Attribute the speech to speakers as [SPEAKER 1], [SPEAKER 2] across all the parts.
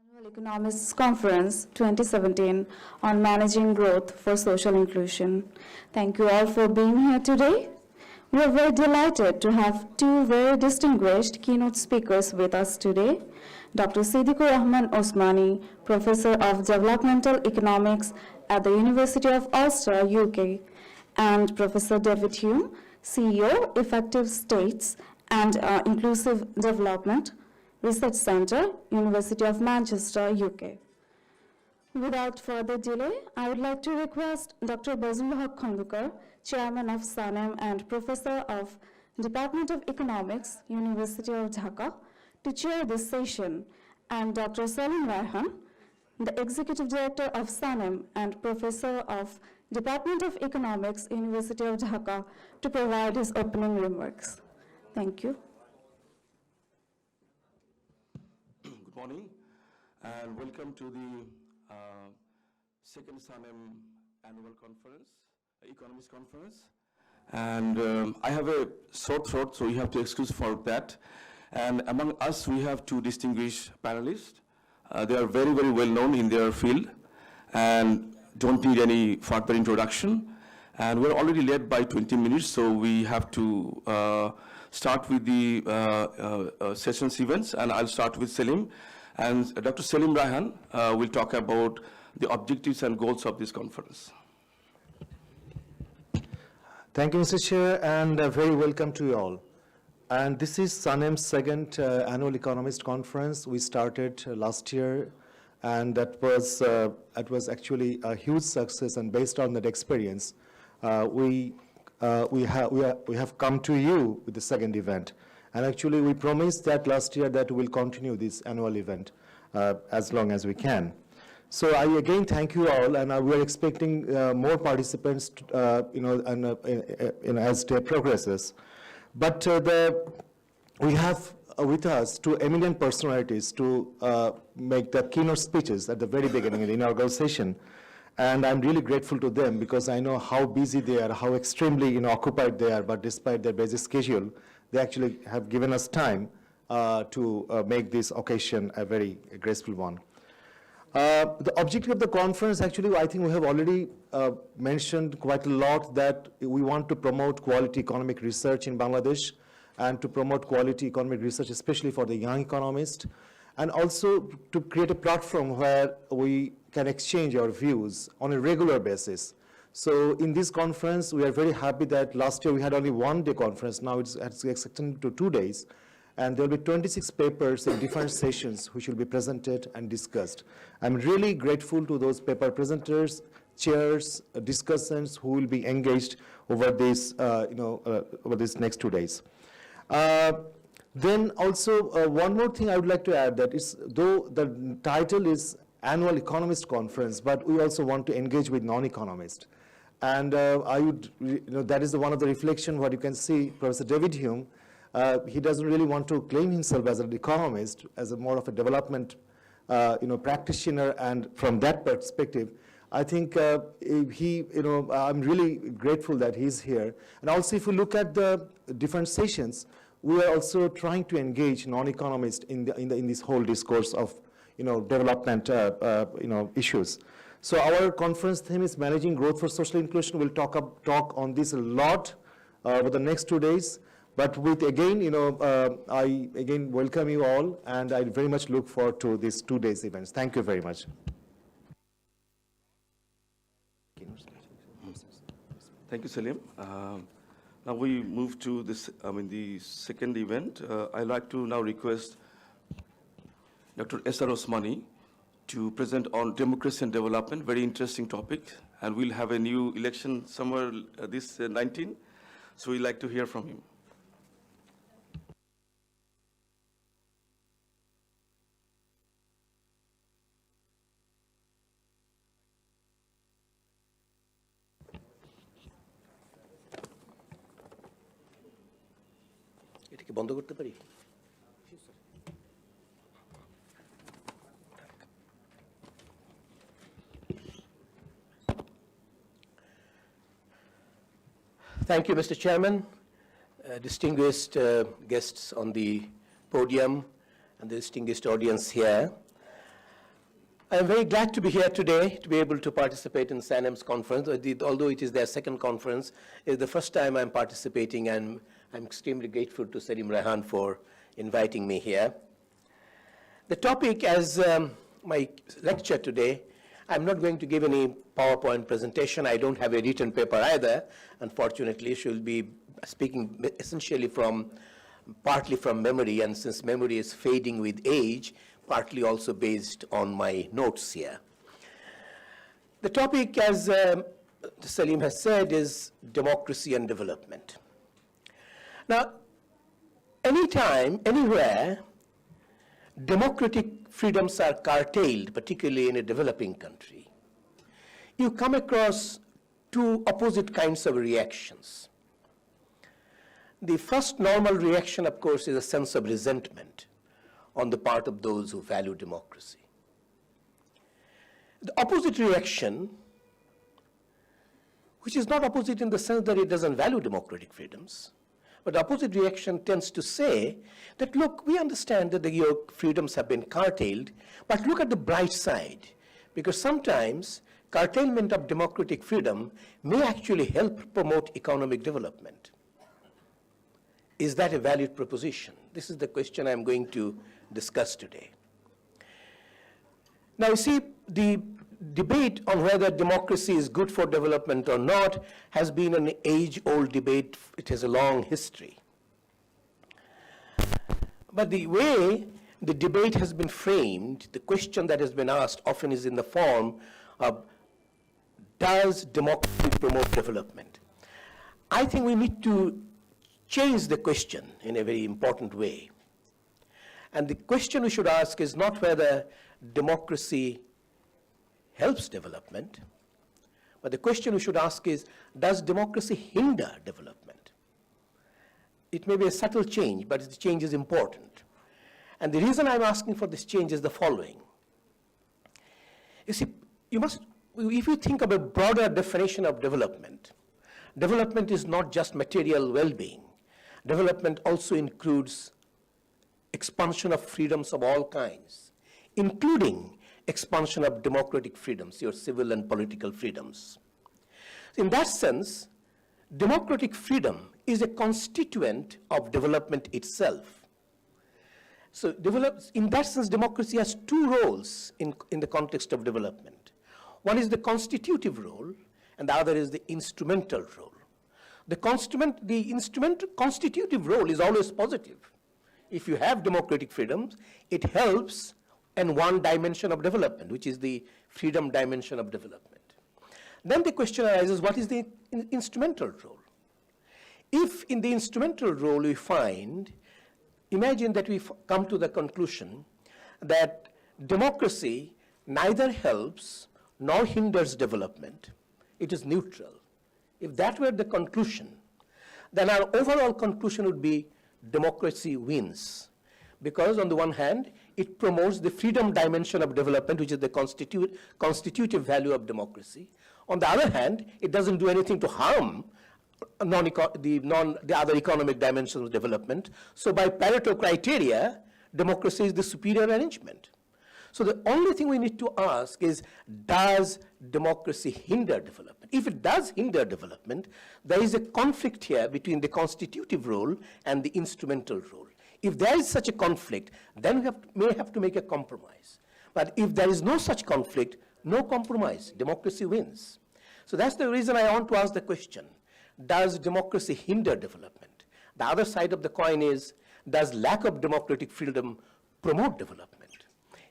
[SPEAKER 1] Annual Economists Conference 2017 on Managing Growth for Social Inclusion. Thank you all for being here today. We are very delighted to have two very distinguished keynote speakers with us today. Dr. Siddiqur Rahman Osmani, Professor of Developmental Economics at the University of Ulster, UK, and Professor David Hulme, CEO, Effective States and Inclusive Development, Research Center, University of Manchester, UK. Without further delay, I would like to request Dr. Bazlul Khondker, Chairman of SANEM and Professor of Department of Economics, University of Dhaka, to chair this session, and Dr. Selim Raihan, the Executive Director of SANEM and Professor of Department of Economics, University of Dhaka, to provide his opening remarks. Thank you.
[SPEAKER 2] Good morning, and welcome to the second SANEM annual conference, Economics Conference. And I have a sore throat, so you have to excuse for that. And among us, we have two distinguished panelists. They are very, very well known in their field and don't need any further introduction. And we're already late by 20 minutes, so we have to start with the sessions events, and I'll start with Selim. And Dr. Selim Raihan will talk about the objectives and goals of this conference.
[SPEAKER 3] Thank you, Mr. Chair, and very welcome to you all. And this is SANEM's second annual Economist Conference. We started last year, and that was actually a huge success. And based on that experience, we have come to you with the second event. And actually, we promised that last year that we will continue this annual event as long as we can. So I again thank you all, and we are expecting more participants, as day progresses. But we have with us two eminent personalities to make the keynote speeches at the very beginning in the inaugural session. And I'm really grateful to them because I know how busy they are, how extremely occupied they are, but despite their busy schedule, they actually have given us time to make this occasion a very graceful one. The objective of the conference, actually, I think we have already mentioned quite a lot that we want to promote quality economic research in Bangladesh and to promote quality economic research, especially for the young economists, and also to create a platform where we can exchange our views on a regular basis. So in this conference, we are very happy that last year we had only one-day conference. Now it's extended to 2 days. And there will be 26 papers in different sessions which will be presented and discussed. I'm really grateful to those paper presenters, chairs, discussants who will be engaged over this, over these next 2 days. Then also one more thing I would like to add, that is, though the title is Annual Economist Conference, but we also want to engage with non-economists. And I would, that is one of the reflection what you can see, Professor David Hulme. He doesn't really want to claim himself as an economist, as a more of a development, practitioner, and from that perspective, I think I'm really grateful that he's here. And also, if you look at the different sessions, we are also trying to engage non-economists in this whole discourse of, development, issues. So our conference theme is Managing Growth for Social Inclusion. We'll talk on this a lot over the next 2 days. But with again, I again welcome you all, and I very much look forward to these 2 days events. Thank you very much.
[SPEAKER 2] Thank you, Selim. Now we move to this, the second event. I'd like to now request Dr. S.R. Osmani to present on democracy and development, very interesting topic. And we'll have a new election somewhere this 19. So we'd like to hear from him.
[SPEAKER 4] বন্ধ করতে পারি? Thank you, Mr. Chairman, distinguished guests on the podium, and the distinguished audience here. I am very glad to be here today, to be able to participate in SANEM's conference. Although it is their second conference, it's the first time I'm participating, and I'm extremely grateful to Selim Raihan for inviting me here. The topic as my lecture today, I'm not going to give any PowerPoint presentation. I don't have a written paper either. Unfortunately, she'll be speaking essentially partly from memory, and since memory is fading with age, partly also based on my notes here. The topic, as Selim has said, is democracy and development. Now, anytime, anywhere, democratic freedoms are curtailed, particularly in a developing country, you come across two opposite kinds of reactions. The first normal reaction, of course, is a sense of resentment on the part of those who value democracy. The opposite reaction, which is not opposite in the sense that it doesn't value democratic freedoms, but the opposite reaction tends to say that, look, we understand that your freedoms have been curtailed, but look at the bright side, because sometimes curtailment of democratic freedom may actually help promote economic development. Is that a valid proposition? This is the question I'm going to discuss today. Now, you see, the debate on whether democracy is good for development or not has been an age-old debate. It has a long history. But the way the debate has been framed, the question that has been asked often is in the form of, does democracy promote development? I think we need to change the question in a very important way. And the question we should ask is not whether democracy helps development, but the question we should ask is, does democracy hinder development? It may be a subtle change, but the change is important. And the reason I'm asking for this change is the following. You see, if you think of a broader definition of development, development is not just material well-being. Development also includes expansion of freedoms of all kinds, including expansion of democratic freedoms, your civil and political freedoms. In that sense, democratic freedom is a constituent of development itself. So in that sense, democracy has two roles in the context of development. One is the constitutive role, and the other is the instrumental role. The constitutive role is always positive. If you have democratic freedoms, it helps in one dimension of development, which is the freedom dimension of development. Then the question arises, what is the instrumental role? If in the instrumental role we find, imagine that we come to the conclusion that democracy neither helps nor hinders development, it is neutral. If that were the conclusion, then our overall conclusion would be democracy wins. Because on the one hand, it promotes the freedom dimension of development, which is the constitutive value of democracy. On the other hand, it doesn't do anything to harm the other economic dimensions of development. So by Pareto criteria, democracy is the superior arrangement. So the only thing we need to ask is, does democracy hinder development? If it does hinder development, there is a conflict here between the constitutive role and the instrumental role. If there is such a conflict, then we may have to make a compromise. But if there is no such conflict, no compromise, democracy wins. So that's the reason I want to ask the question, does democracy hinder development? The other side of the coin is, does lack of democratic freedom promote development?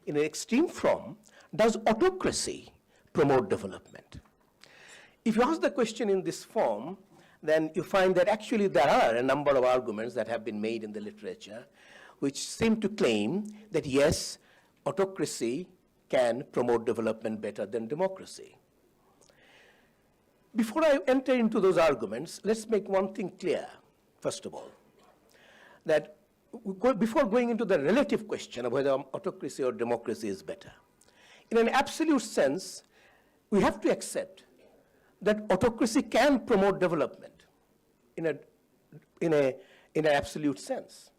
[SPEAKER 4] In an extreme form, does autocracy promote development? If you ask the question in this form, then you find that actually there are a number of arguments that have been made in the literature which seem to claim that yes, autocracy can promote development better than democracy. Before I enter into those arguments, let's make one thing clear, first of all, that before going into the relative question of whether autocracy or democracy is better, in an absolute sense, we have to accept that autocracy can promote development in an absolute sense.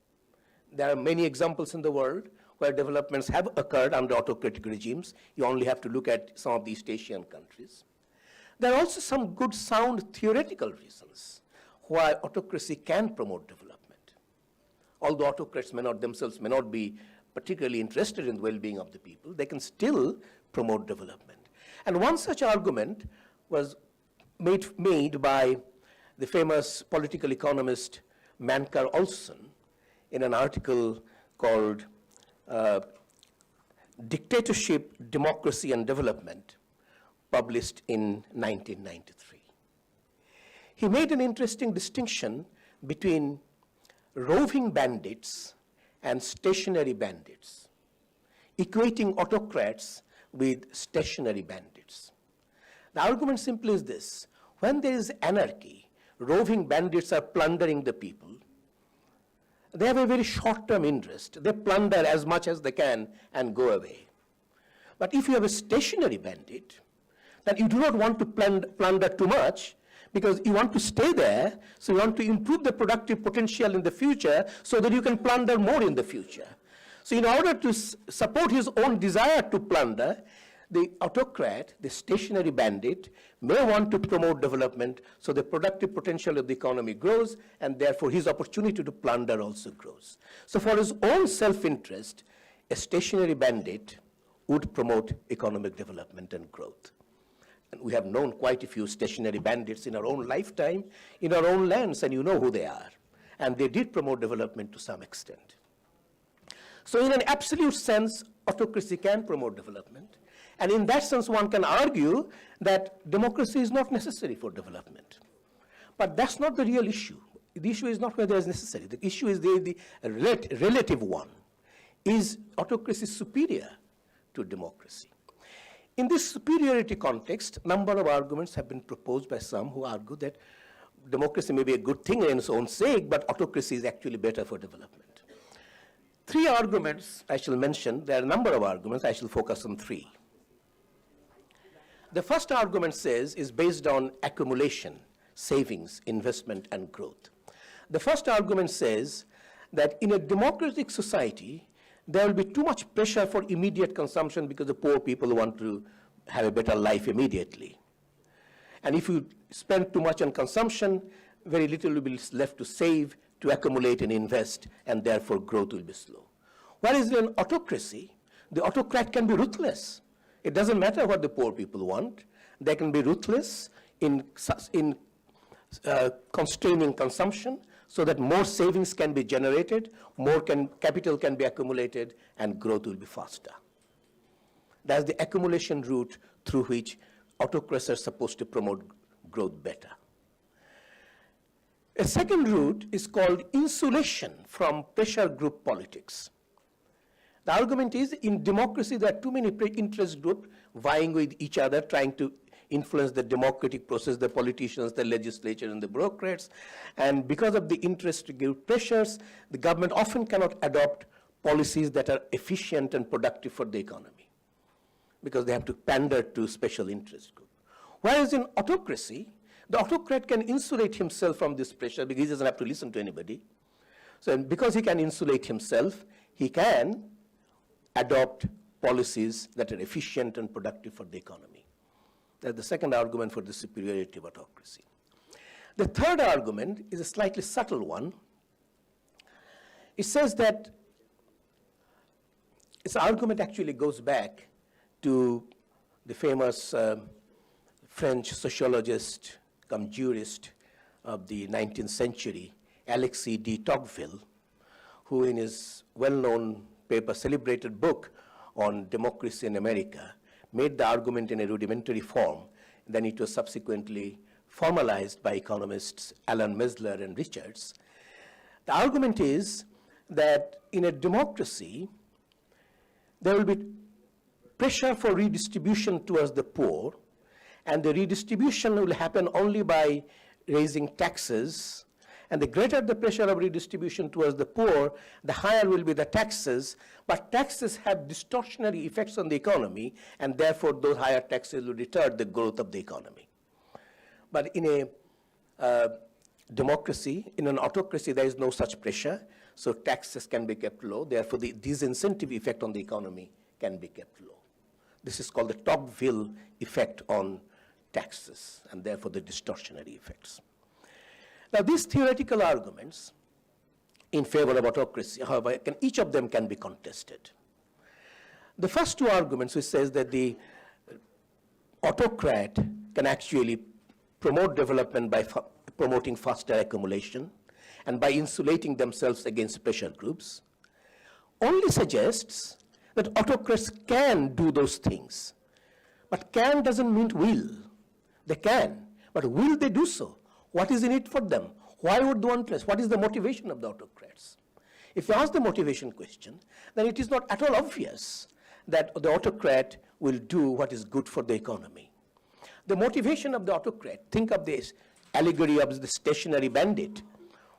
[SPEAKER 4] There are many examples in the world where developments have occurred under autocratic regimes. You only have to look at some of the East Asian countries. There are also some good, sound theoretical reasons why autocracy can promote development. Although autocrats themselves may not be particularly interested in the well-being of the people, they can still promote development. And one such argument was made by the famous political economist Mankar Olson in an article called Dictatorship, Democracy and Development, published in 1993. He made an interesting distinction between roving bandits and stationary bandits, equating autocrats with stationary bandits. The argument simply is this: when there is anarchy, roving bandits are plundering the people. They have a very short-term interest. They plunder as much as they can and go away. But if you have a stationary bandit, then you do not want to plunder too much, because you want to stay there, so you want to improve the productive potential in the future so that you can plunder more in the future. So in order to support his own desire to plunder, the autocrat, the stationary bandit, may want to promote development so the productive potential of the economy grows, and therefore his opportunity to plunder also grows. So for his own self-interest, a stationary bandit would promote economic development and growth. And we have known quite a few stationary bandits in our own lifetime, in our own lands, and you know who they are. And they did promote development to some extent. So in an absolute sense, autocracy can promote development. And in that sense, one can argue that democracy is not necessary for development. But that's not the real issue. The issue is not whether it's necessary. The issue is the relative one. Is autocracy superior to democracy? In this superiority context, a number of arguments have been proposed by some who argue that democracy may be a good thing in its own sake, but autocracy is actually better for development. Three arguments I shall mention. There are a number of arguments. I shall focus on three. The first argument is based on accumulation, savings, investment, and growth. The first argument says that in a democratic society, there will be too much pressure for immediate consumption because the poor people want to have a better life immediately. And if you spend too much on consumption, very little will be left to save, to accumulate and invest, and therefore growth will be slow. Whereas in an autocracy, the autocrat can be ruthless. It doesn't matter what the poor people want. They can be ruthless in constraining consumption so that more savings can be generated, more capital can be accumulated, and growth will be faster. That's the accumulation route through which autocrats are supposed to promote growth better. A second route is called insulation from pressure group politics. The argument is, in democracy, there are too many interest groups vying with each other, trying to influence the democratic process, the politicians, the legislature, and the bureaucrats. And because of the interest group pressures, the government often cannot adopt policies that are efficient and productive for the economy, because they have to pander to special interest groups. Whereas in autocracy, the autocrat can insulate himself from this pressure because he doesn't have to listen to anybody. So because he can insulate himself, he can adopt policies that are efficient and productive for the economy. That's the second argument for the superiority of autocracy. The third argument is a slightly subtle one. It says that its argument actually goes back to the famous French sociologist cum jurist of the 19th century, Alexis de Tocqueville, who in his well-known paper, celebrated book on democracy in America, made the argument in a rudimentary form. Then it was subsequently formalized by economists Alan Mesler and Richards. The argument is that in a democracy, there will be pressure for redistribution towards the poor, and the redistribution will happen only by raising taxes. And the greater the pressure of redistribution towards the poor, the higher will be the taxes. But taxes have distortionary effects on the economy, and therefore those higher taxes will retard the growth of the economy. But in a democracy, in an autocracy, there is no such pressure. so taxes can be kept low. Therefore, the disincentive effect on the economy can be kept low. This is called the Tocqueville effect on taxes, and therefore the distortionary effects. Now, these theoretical arguments in favor of autocracy, however, each of them can be contested. The first two arguments, which says that the autocrat can actually promote development by promoting faster accumulation and by insulating themselves against pressure groups, only suggests that autocrats can do those things. But can doesn't mean will. They can, but will they do so? What is in it for them? Why would one trust? What is the motivation of the autocrats? If you ask the motivation question, then it is not at all obvious that the autocrat will do what is good for the economy. The motivation of the autocrat, think of this allegory of the stationary bandit.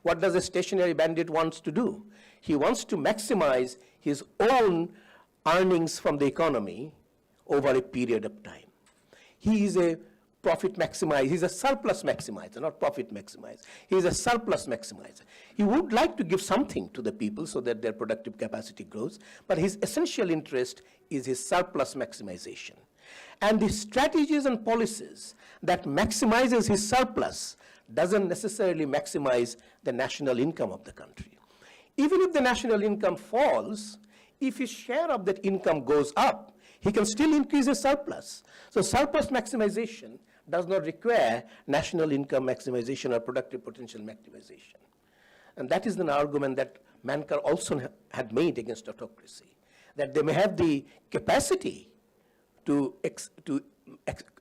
[SPEAKER 4] What does a stationary bandit wants to do? He wants to maximize his own earnings from the economy over a period of time. He is a profit maximizer. He's a surplus maximizer, not profit maximizer. He is a surplus maximizer. He would like to give something to the people so that their productive capacity grows, but his essential interest is his surplus maximization. And the strategies and policies that maximizes his surplus doesn't necessarily maximize the national income of the country. Even if the national income falls, if his share of that income goes up, he can still increase his surplus. So surplus maximization does not require national income maximization or productive potential maximization. And that is an argument that Khondker also had made against autocracy, that they may have the capacity to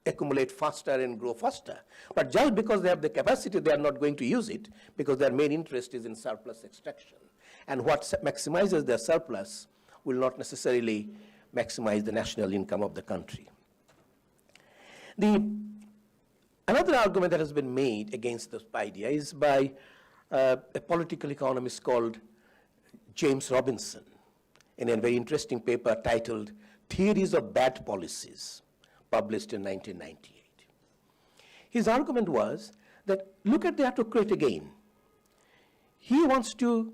[SPEAKER 4] accumulate faster and grow faster. But just because they have the capacity, they are not going to use it because their main interest is in surplus extraction. And what maximizes their surplus will not necessarily maximize the national income of the country. Another argument that has been made against this idea is by a political economist called James Robinson in a very interesting paper titled Theories of Bad Policies, published in 1998. His argument was that look at the autocrat again. He wants to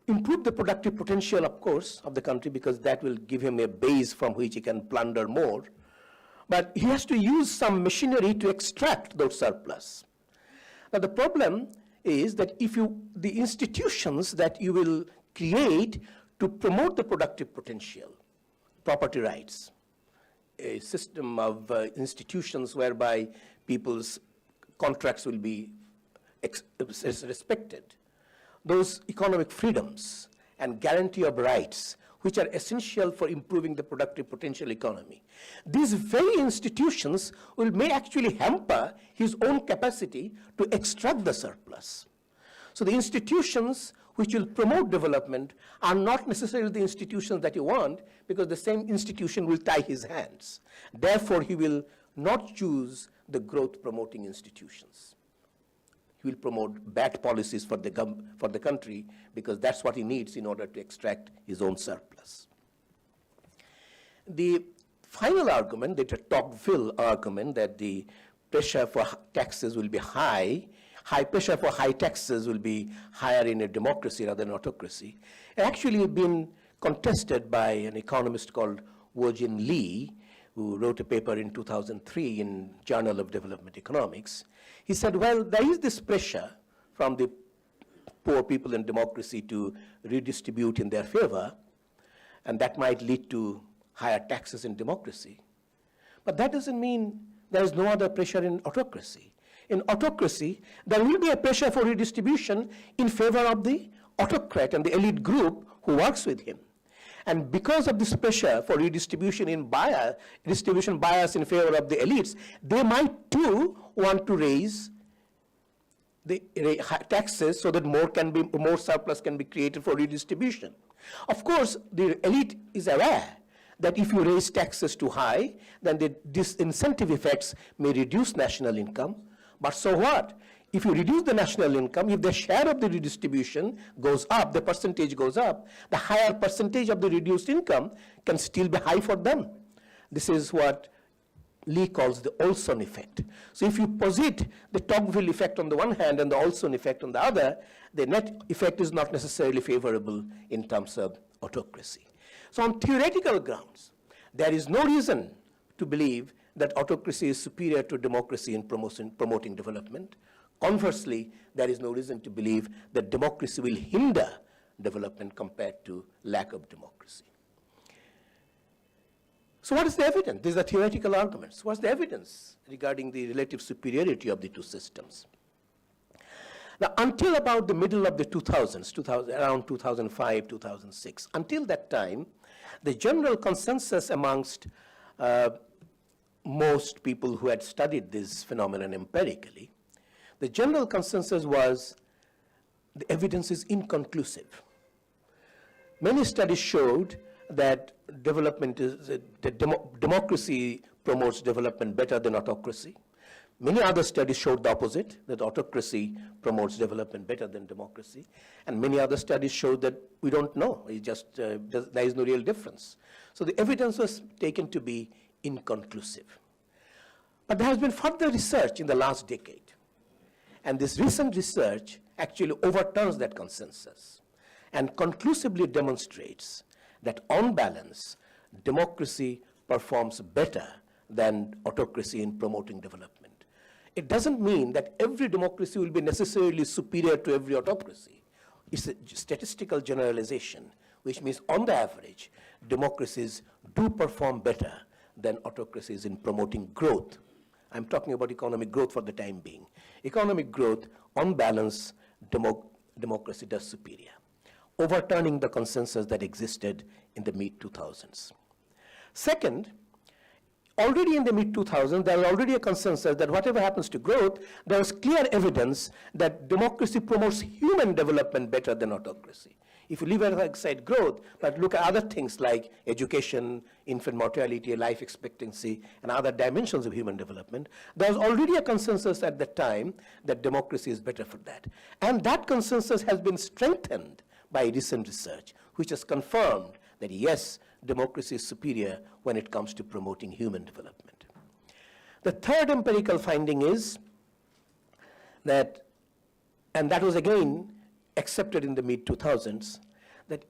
[SPEAKER 4] improve the productive potential, of course, of the country because that will give him a base from which he can plunder more. But he has to use some machinery to extract those surplus. Now the problem is that the institutions that you will create to promote the productive potential, property rights, a system of institutions whereby people's contracts will be respected, those economic freedoms and guarantee of rights which are essential for improving the productive potential economy. These very institutions may actually hamper his own capacity to extract the surplus. So the institutions which will promote development are not necessarily the institutions that you want because the same institution will tie his hands. Therefore, he will not choose the growth promoting institutions. He will promote bad policies for the country because that's what he needs in order to extract his own surplus. The final argument, the Tocqueville argument that the pressure for taxes will be high pressure for high taxes will be higher in a democracy rather than autocracy, actually been contested by an economist called Woo-Jin Lee, who wrote a paper in 2003 in Journal of Development Economics. He said, well, there is this pressure from the poor people in democracy to redistribute in their favor, and that might lead to higher taxes in democracy. But that doesn't mean there is no other pressure in autocracy. In autocracy, there will be a pressure for redistribution in favor of the autocrat and the elite group who works with him. And because of this pressure for redistribution distribution bias in favor of the elites, they might too want to raise the taxes so that more surplus can be created for redistribution. Of course, the elite is aware that if you raise taxes too high, then the disincentive effects may reduce national income. But so what? If you reduce the national income, if the share of the redistribution goes up, the percentage goes up, the higher percentage of the reduced income can still be high for them. This is what Lee calls the Olson effect. So if you posit the Tocqueville effect on the one hand and the Olson effect on the other, the net effect is not necessarily favorable in terms of autocracy. So on theoretical grounds, there is no reason to believe that autocracy is superior to democracy in promoting development. Conversely, there is no reason to believe that democracy will hinder development compared to lack of democracy. So what is the evidence? These are theoretical arguments. What's the evidence regarding the relative superiority of the two systems? Now, until about the middle of the 2000s, around 2005, 2006, until that time, the general consensus amongst most people who had studied this phenomenon empirically, the general consensus was the evidence is inconclusive. Many studies showed that democracy promotes development better than autocracy. Many other studies showed the opposite, that autocracy promotes development better than democracy. And many other studies showed that we don't know. It just, there is no real difference. So the evidence was taken to be inconclusive. But there has been further research in the last decade. And this recent research actually overturns that consensus and conclusively demonstrates that on balance, democracy performs better than autocracy in promoting development. It doesn't mean that every democracy will be necessarily superior to every autocracy. It's a statistical generalization, which means on the average, democracies do perform better than autocracies in promoting growth. I'm talking about economic growth for the time being. Economic growth, on balance, democracy does superior, overturning the consensus that existed in the mid-2000s. Second, already in the mid-2000s, there was already a consensus that whatever happens to growth, there is clear evidence that democracy promotes human development better than autocracy. If you leave aside growth, but look at other things like education, infant mortality, life expectancy, and other dimensions of human development, there was already a consensus at that time that democracy is better for that. And that consensus has been strengthened by recent research, which has confirmed that yes, democracy is superior when it comes to promoting human development. The third empirical finding is that, and that was again accepted in the mid-2000s, that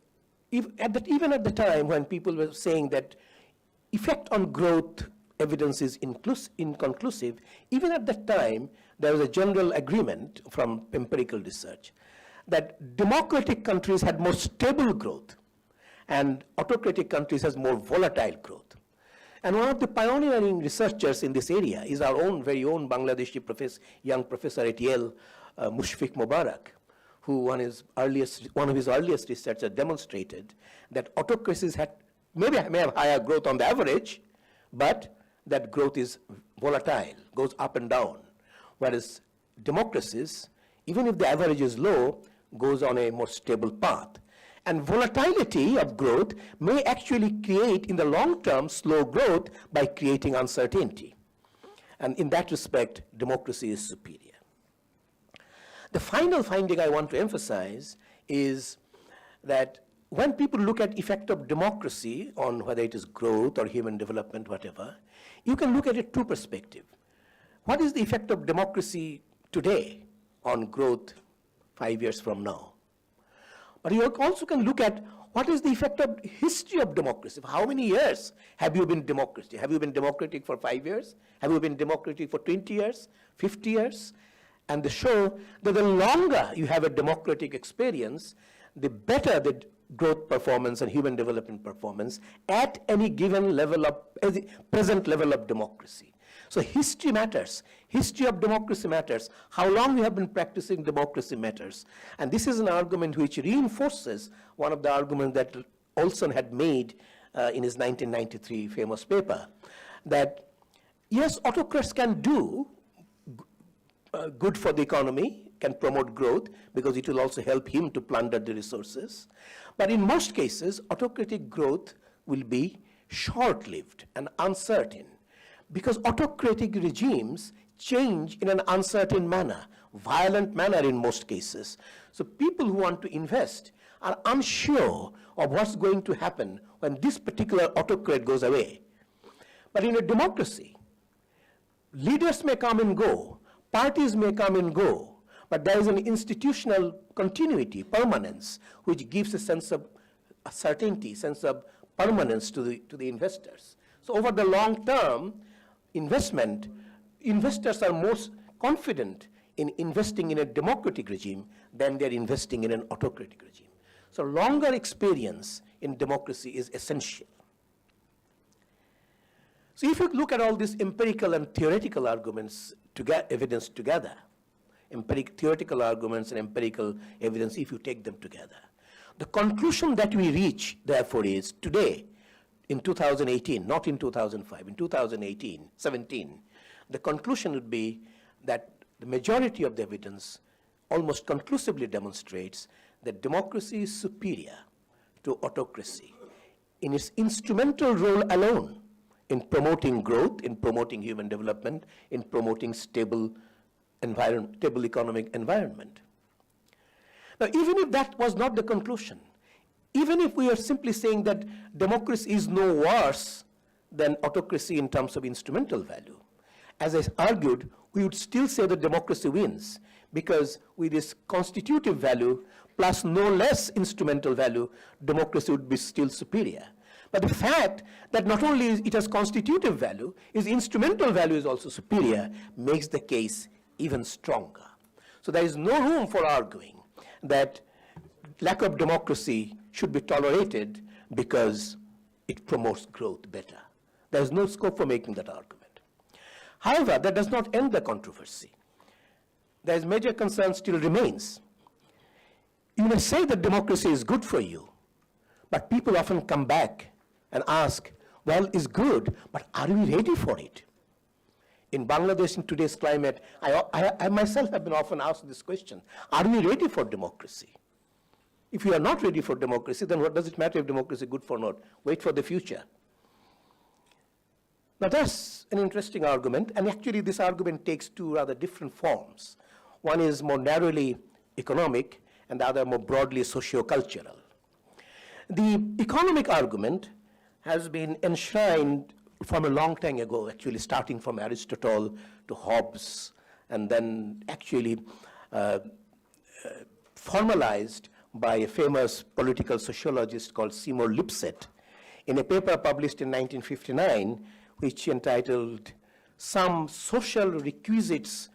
[SPEAKER 4] even at the time when people were saying that effect on growth evidence is inconclusive, even at that time there was a general agreement from empirical research that democratic countries had more stable growth and autocratic countries has more volatile growth. And one of the pioneering researchers in this area is our own, very own Bangladeshi young professor at Yale, Mushfiq Mubarak, who one of his earliest researchers demonstrated that autocracies may have higher growth on the average, but that growth is volatile, goes up and down, whereas democracies, even if the average is low, goes on a more stable path. And volatility of growth may actually create, in the long term, slow growth by creating uncertainty. And in that respect, democracy is superior. The final finding I want to emphasize is that when people look at effect of democracy on whether it is growth or human development, whatever, you can look at it two perspectives. What is the effect of democracy today on growth 5 years from now? But you also can look at what is the effect of history of democracy. How many years have you been democratic? Have you been democratic for 5 years? Have you been democratic for 20 years, 50 years? And they show that the longer you have a democratic experience, the better the growth performance and human development performance at any given level of, present level of democracy. So history matters. History of democracy matters. How long we have been practicing democracy matters. And this is an argument which reinforces one of the arguments that Olson had made in his 1993 famous paper, that yes, autocrats can do good for the economy, can promote growth, because it will also help him to plunder the resources. But in most cases, autocratic growth will be short-lived and uncertain, because autocratic regimes change in an uncertain manner, violent manner in most cases. So people who want to invest are unsure of what's going to happen when this particular autocrat goes away. But in a democracy, leaders may come and go, parties may come and go, but there is an institutional continuity, permanence, which gives a sense of certainty, sense of permanence to the investors. So over the long term investment, investors are more confident in investing in a democratic regime than they're investing in an autocratic regime. So longer experience in democracy is essential. So if you look at all these empirical and theoretical arguments to get evidence together, theoretical arguments and empirical evidence, if you take them together, the conclusion that we reach, therefore, is today, in 2018, not in 2005, in 2018, 17, the conclusion would be that the majority of the evidence almost conclusively demonstrates that democracy is superior to autocracy in its instrumental role alone in promoting growth, in promoting human development, in promoting stable economic environment. Now, even if that was not the conclusion, even if we are simply saying that democracy is no worse than autocracy in terms of instrumental value, as I argued, we would still say that democracy wins, because with this constitutive value plus no less instrumental value, democracy would be still superior. But the fact that not only it has constitutive value, its instrumental value is also superior, makes the case even stronger. So there is no room for arguing that lack of democracy should be tolerated because it promotes growth better. There is no scope for making that argument. However, that does not end the controversy. There is major concern still remains. You may say that democracy is good for you, but people often come back and ask, well, it's good, but are we ready for it? In Bangladesh, in today's climate, I myself have been often asked this question, are we ready for democracy? If you are not ready for democracy, then what does it matter if democracy is good or not? Wait for the future. Now that's an interesting argument, and actually this argument takes two rather different forms. One is more narrowly economic, and the other more broadly socio-cultural. The economic argument has been enshrined from a long time ago, actually starting from Aristotle to Hobbes, and then actually formalized by a famous political sociologist called Seymour Lipset in a paper published in 1959, which entitled Some Social Requisites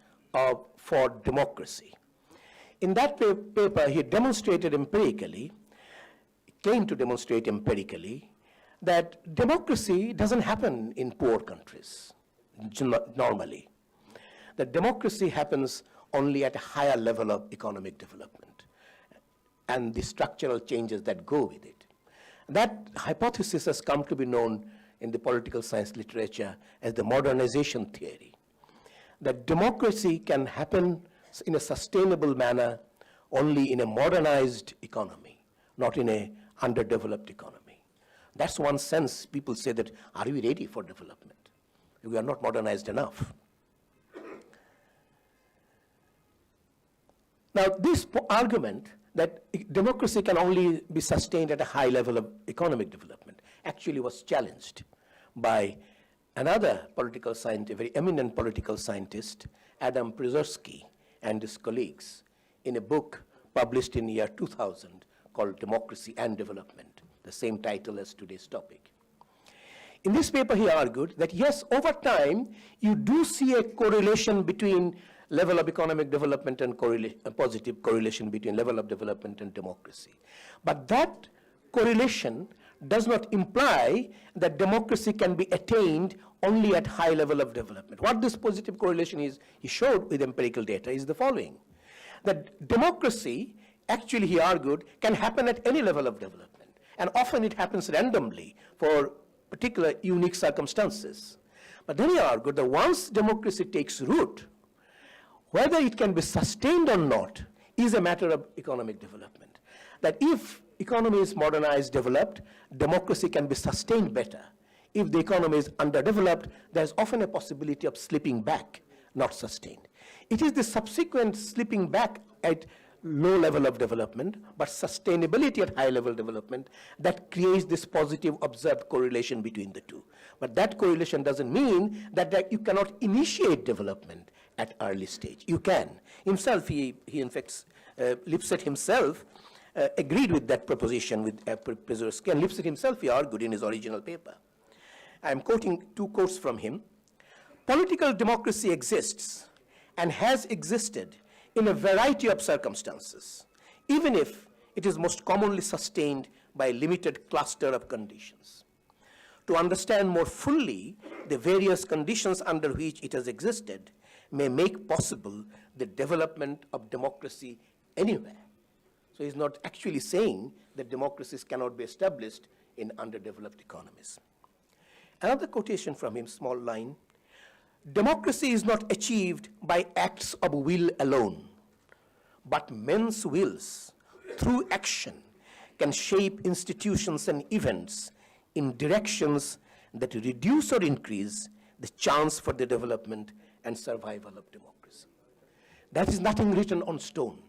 [SPEAKER 4] for Democracy. In that paper, he demonstrated empirically, claimed to demonstrate empirically, that democracy doesn't happen in poor countries normally. That democracy happens only at a higher level of economic development and the structural changes that go with it. That hypothesis has come to be known in the political science literature as the Modernization Theory. That democracy can happen in a sustainable manner only in a modernized economy, not in an underdeveloped economy. That's one sense people say that, are we ready for development? We are not modernized enough. Now, this argument that democracy can only be sustained at a high level of economic development actually was challenged by another political scientist, a very eminent political scientist, Adam Przeworski, and his colleagues, in a book published in the year 2000 called Democracy and Development, the same title as today's topic. In this paper, he argued that yes, over time, you do see a correlation between level of economic development and a positive correlation between level of development and democracy. But that correlation does not imply that democracy can be attained only at high level of development. What this positive correlation is, he showed with empirical data, is the following. That democracy, actually he argued, can happen at any level of development. And often it happens randomly for particular unique circumstances. But then he argued that once democracy takes root, whether it can be sustained or not is a matter of economic development. That if economy is modernized, developed, democracy can be sustained better. If the economy is underdeveloped, there's often a possibility of slipping back, not sustained. It is the subsequent slipping back at low level of development, but sustainability at high level development that creates this positive observed correlation between the two. But that correlation doesn't mean that you cannot initiate development at early stage. You can. Himself, he in fact, Lipset himself agreed with that proposition with Professor Sken. Lipset himself, he argued in his original paper. I'm quoting 2 quotes from him. Political democracy exists and has existed in a variety of circumstances, even if it is most commonly sustained by a limited cluster of conditions. To understand more fully the various conditions under which it has existed may make possible the development of democracy anywhere. So he's not actually saying that democracies cannot be established in underdeveloped economies. Another quotation from him, small line, democracy is not achieved by acts of will alone, but men's wills, through action, can shape institutions and events in directions that reduce or increase the chance for the development and survival of democracy. That is nothing written on stone.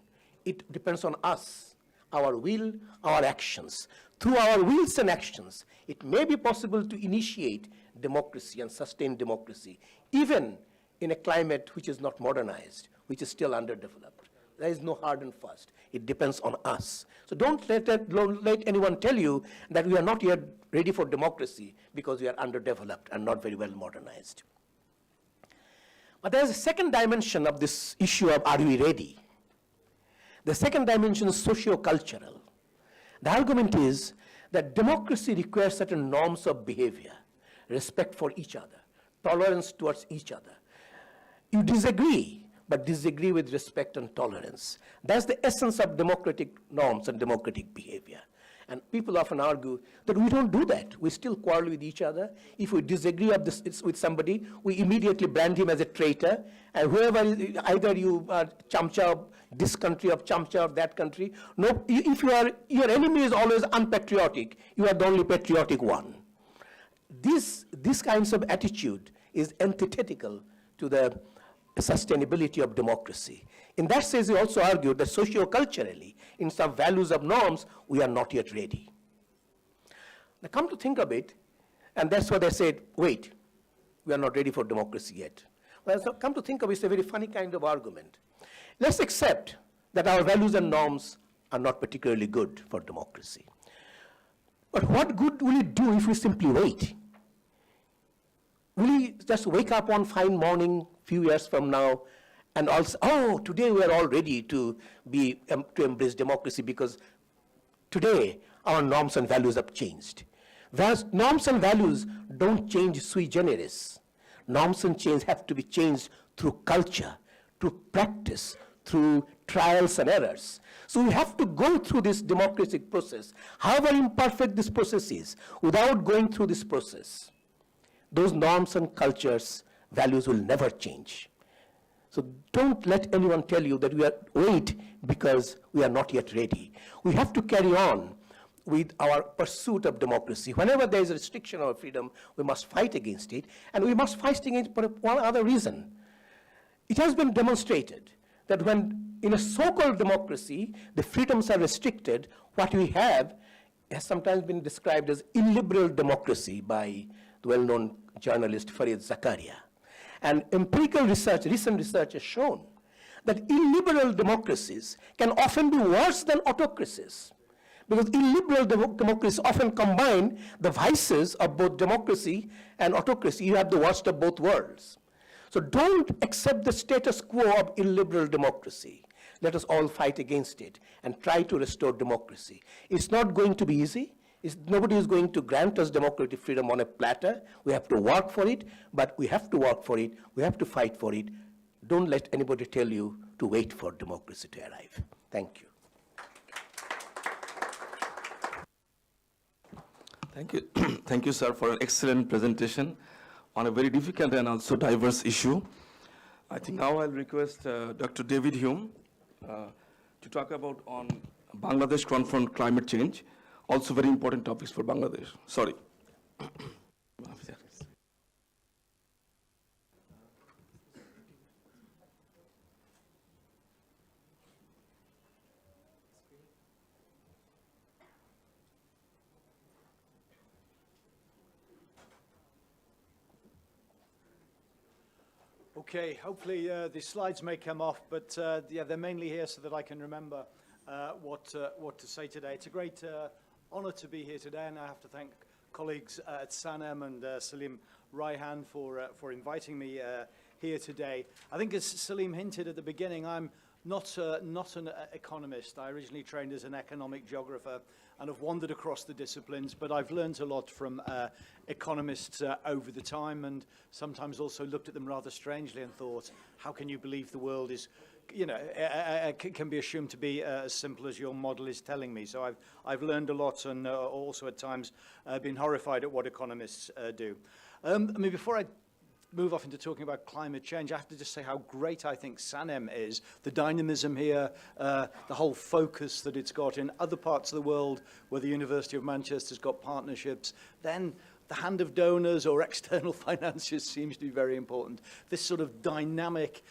[SPEAKER 4] It depends on us, our will, our actions. Through our wills and actions, it may be possible to initiate democracy and sustain democracy, even in a climate which is not modernized, which is still underdeveloped. There is no hard and fast. It depends on us. So don't let anyone tell you that we are not yet ready for democracy because we are underdeveloped and not very well modernized. But there's a second dimension of this issue of are we ready? The second dimension is socio-cultural. The argument is that democracy requires certain norms of behavior, respect for each other, tolerance towards each other. You disagree, but disagree with respect and tolerance. That's the essence of democratic norms and democratic behavior. And people often argue that we don't do that. We still quarrel with each other. If we disagree with somebody, we immediately brand him as a traitor. And whoever, either you are chamcha of this country, of chamcha of that country. No, if your enemy is always unpatriotic, you are the only patriotic one. This kinds of attitude is antithetical to the sustainability of democracy. In that sense, he also argued that socio-culturally, in some values of norms, we are not yet ready. Now come to think of it, and that's why they said, wait, we are not ready for democracy yet. Well, so come to think of it, it's a very funny kind of argument. Let's accept that our values and norms are not particularly good for democracy. But what good will it do if we simply wait? Will we just wake up one fine morning, few years from now, and also, oh, today we are all ready to embrace democracy because today our norms and values have changed. Whereas norms and values don't change sui generis. Norms and change have to be changed through culture, through practice, through trials and errors. So we have to go through this democratic process, however imperfect this process is. Without going through this process, those norms and cultures, values will never change. So don't let anyone tell you that we are wait because we are not yet ready. We have to carry on with our pursuit of democracy. Whenever there is a restriction of freedom, we must fight against it, and we must fight against it for one other reason. It has been demonstrated that when in a so-called democracy, the freedoms are restricted, what we have has sometimes been described as illiberal democracy by the well-known journalist Fareed Zakaria. And empirical research, recent research has shown that illiberal democracies can often be worse than autocracies, because illiberal democracies often combine the vices of both democracy and autocracy. You have the worst of both worlds. So don't accept the status quo of illiberal democracy. Let us all fight against it and try to restore democracy. It's not going to be easy. Nobody is going to grant us democratic freedom on a platter. We have to work for it, but we have to work for it. We have to fight for it. Don't let anybody tell you to wait for democracy to arrive. Thank you.
[SPEAKER 2] Thank you. Thank you, sir, for an excellent presentation on a very difficult and also diverse issue. I think now I'll request Dr. David Hume to talk about on Bangladesh confront climate change. Also very important topics for Bangladesh. Sorry.
[SPEAKER 5] Okay, hopefully the slides may come off, but yeah, they're mainly here so that I can remember what to say today. It's a great honor to be here today, and I have to thank colleagues at SANEM and Selim Raihan for inviting me here today. I think as Selim hinted at the beginning, I'm not an economist. I originally trained as an economic geographer and have wandered across the disciplines, but I've learned a lot from economists over the time, and sometimes also looked at them rather strangely and thought, how can you believe the world is, you know, can be assumed to be as simple as your model is telling me? So I've learned a lot, and also at times been horrified at what economists do. I mean, before I move off into talking about climate change, I have to just say how great I think SANEM is. The dynamism here, the whole focus that it's got in other parts of the world where the University of Manchester's got partnerships, then the hand of donors or external financiers seems to be very important. This sort of dynamic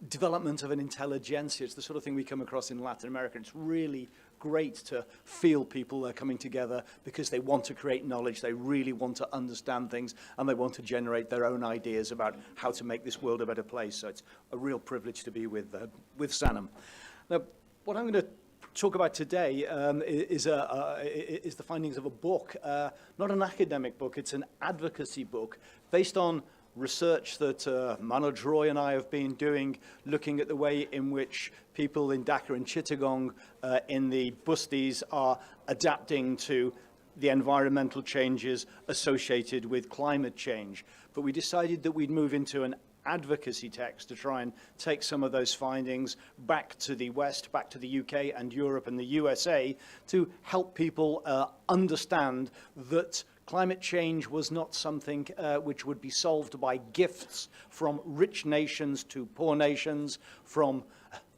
[SPEAKER 5] development of an intelligentsia, it's the sort of thing we come across in Latin America. It's really great to feel people coming together because they want to create knowledge, they really want to understand things, and they want to generate their own ideas about how to make this world a better place. So it's a real privilege to be with SANEM. Now, what I'm going to talk about today is the findings of a book, not an academic book, it's an advocacy book based on research that Manoj Roy and I have been doing, looking at the way in which people in Dhaka and Chittagong in the Busties are adapting to the environmental changes associated with climate change. But we decided that we'd move into an advocacy text to try and take some of those findings back to the West, back to the UK and Europe and the USA, to help people understand that climate change was not something which would be solved by gifts from rich nations to poor nations, from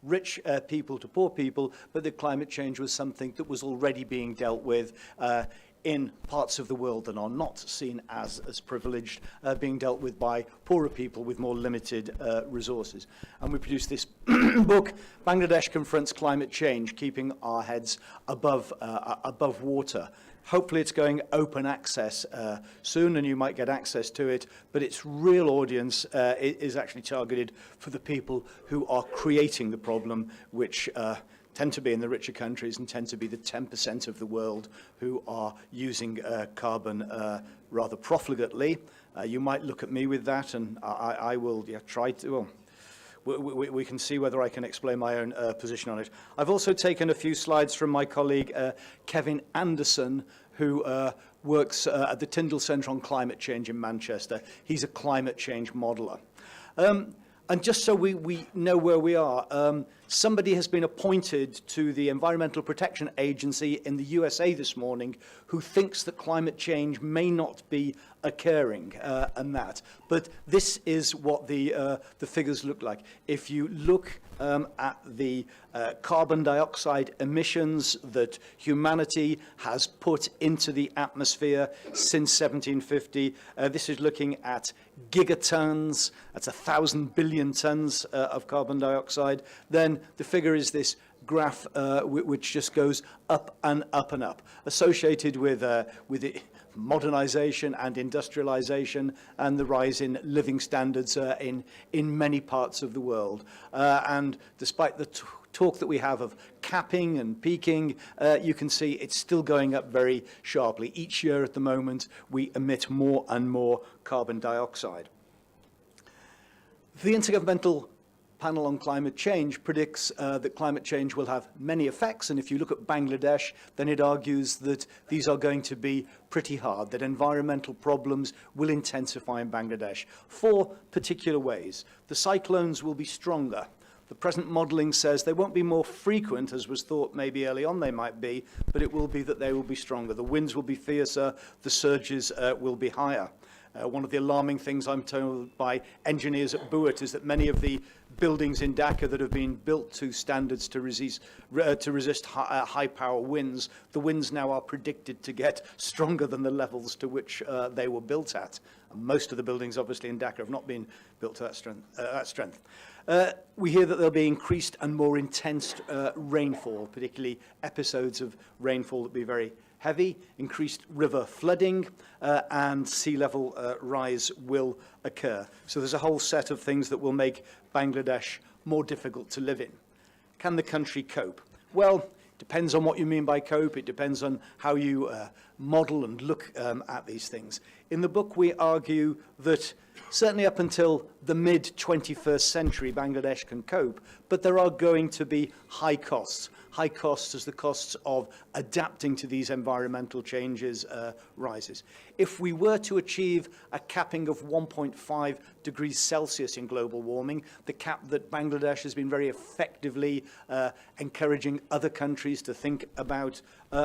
[SPEAKER 5] rich people to poor people, but that climate change was something that was already being dealt with in parts of the world that are not seen as privileged, being dealt with by poorer people with more limited resources. And we produced this book, Bangladesh Confronts Climate Change, Keeping Our Heads Above Water. Hopefully it's going open access soon, and you might get access to it, but its real audience is actually targeted for the people who are creating the problem, which tend to be in the richer countries and tend to be the 10% of the world who are using carbon rather profligately. You might look at me with that, and I will try to, well, we can see whether I can explain my own position on it. I've also taken a few slides from my colleague Kevin Anderson, who works at the Tyndall Centre on Climate Change in Manchester. He's a climate change modeller. And just so we know where we are, somebody has been appointed to the Environmental Protection Agency in the USA this morning who thinks that climate change may not be occurring and that. But this is what the figures look like. If you look at the carbon dioxide emissions that humanity has put into the atmosphere since 1750, this is looking at gigatons, that's 1,000 billion tons of carbon dioxide, then the figure is this graph which just goes up and up and up, associated with modernization and industrialization and the rise in living standards in many parts of the world. And despite the talk that we have of capping and peaking, you can see it's still going up very sharply. Each year at the moment, we emit more and more carbon dioxide. The Intergovernmental Panel on Climate Change predicts that climate change will have many effects, and if you look at Bangladesh, then it argues that these are going to be pretty hard, that environmental problems will intensify in Bangladesh. 4 particular ways. The cyclones will be stronger. The present modelling says they won't be more frequent, as was thought maybe early on they might be, but it will be that they will be stronger. The winds will be fiercer, the surges will be higher. One of the alarming things I'm told by engineers at Buet is that many of the buildings in Dhaka that have been built to standards to resist high-power winds, the winds now are predicted to get stronger than the levels to which they were built at. And most of the buildings, obviously, in Dhaka have not been built to that strength. We hear that there'll be increased and more intense rainfall, particularly episodes of rainfall that will be very heavy, increased river flooding, and sea level rise will occur. So there's a whole set of things that will make Bangladesh more difficult to live in. Can the country cope? Well, depends on what you mean by cope. It depends on how you model and look at these things. In the book, we argue that certainly up until the mid-21st century, Bangladesh can cope, but there are going to be high costs. High costs as the costs of adapting to these environmental changes rises. If we were to achieve a capping of 1.5 degrees Celsius in global warming, the cap that Bangladesh has been very effectively encouraging other countries to think about,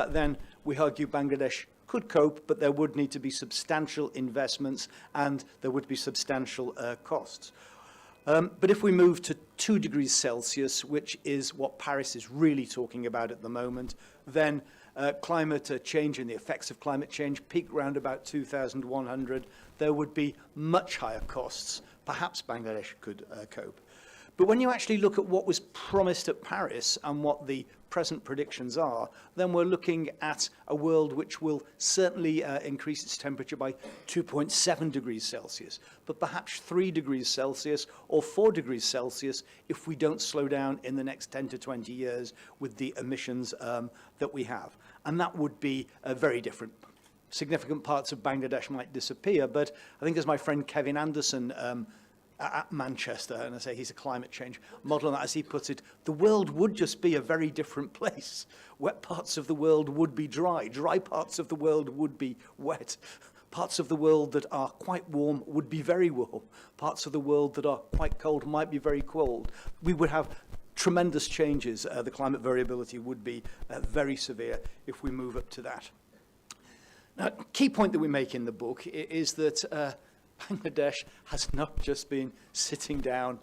[SPEAKER 5] then we argue Bangladesh could cope, but there would need to be substantial investments and there would be substantial costs. But if we move to 2 degrees Celsius, which is what Paris is really talking about at the moment, then climate change and the effects of climate change peak round about 2100. There would be much higher costs. Perhaps Bangladesh could cope. But when you actually look at what was promised at Paris and what the present predictions are, then we're looking at a world which will certainly increase its temperature by 2.7 degrees Celsius, but perhaps 3 degrees Celsius or 4 degrees Celsius if we don't slow down in the next 10 to 20 years with the emissions that we have. And that would be very different. Significant parts of Bangladesh might disappear, but I think as my friend Kevin Anderson at Manchester, and I say he's a climate change model, and as he puts it, the world would just be a very different place. Wet parts of the world would be dry. Dry parts of the world would be wet. Parts of the world that are quite warm would be very warm. Parts of the world that are quite cold might be very cold. We would have tremendous changes. The climate variability would be very severe if we move up to that. Now, key point that we make in the book is that Bangladesh has not just been sitting down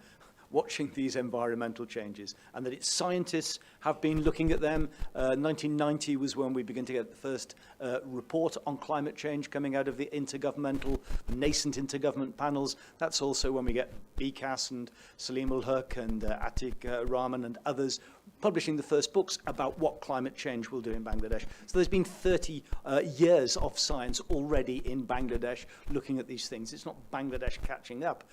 [SPEAKER 5] watching these environmental changes, and that its scientists have been looking at them. 1990 was when we began to get the first report on climate change coming out of the intergovernmental, nascent intergovernment panels. That's also when we get BCAS and Selim and Haque, Rahman and others publishing the first books about what climate change will do in Bangladesh. So there's been 30 years of science already in Bangladesh looking at these things. It's not Bangladesh catching up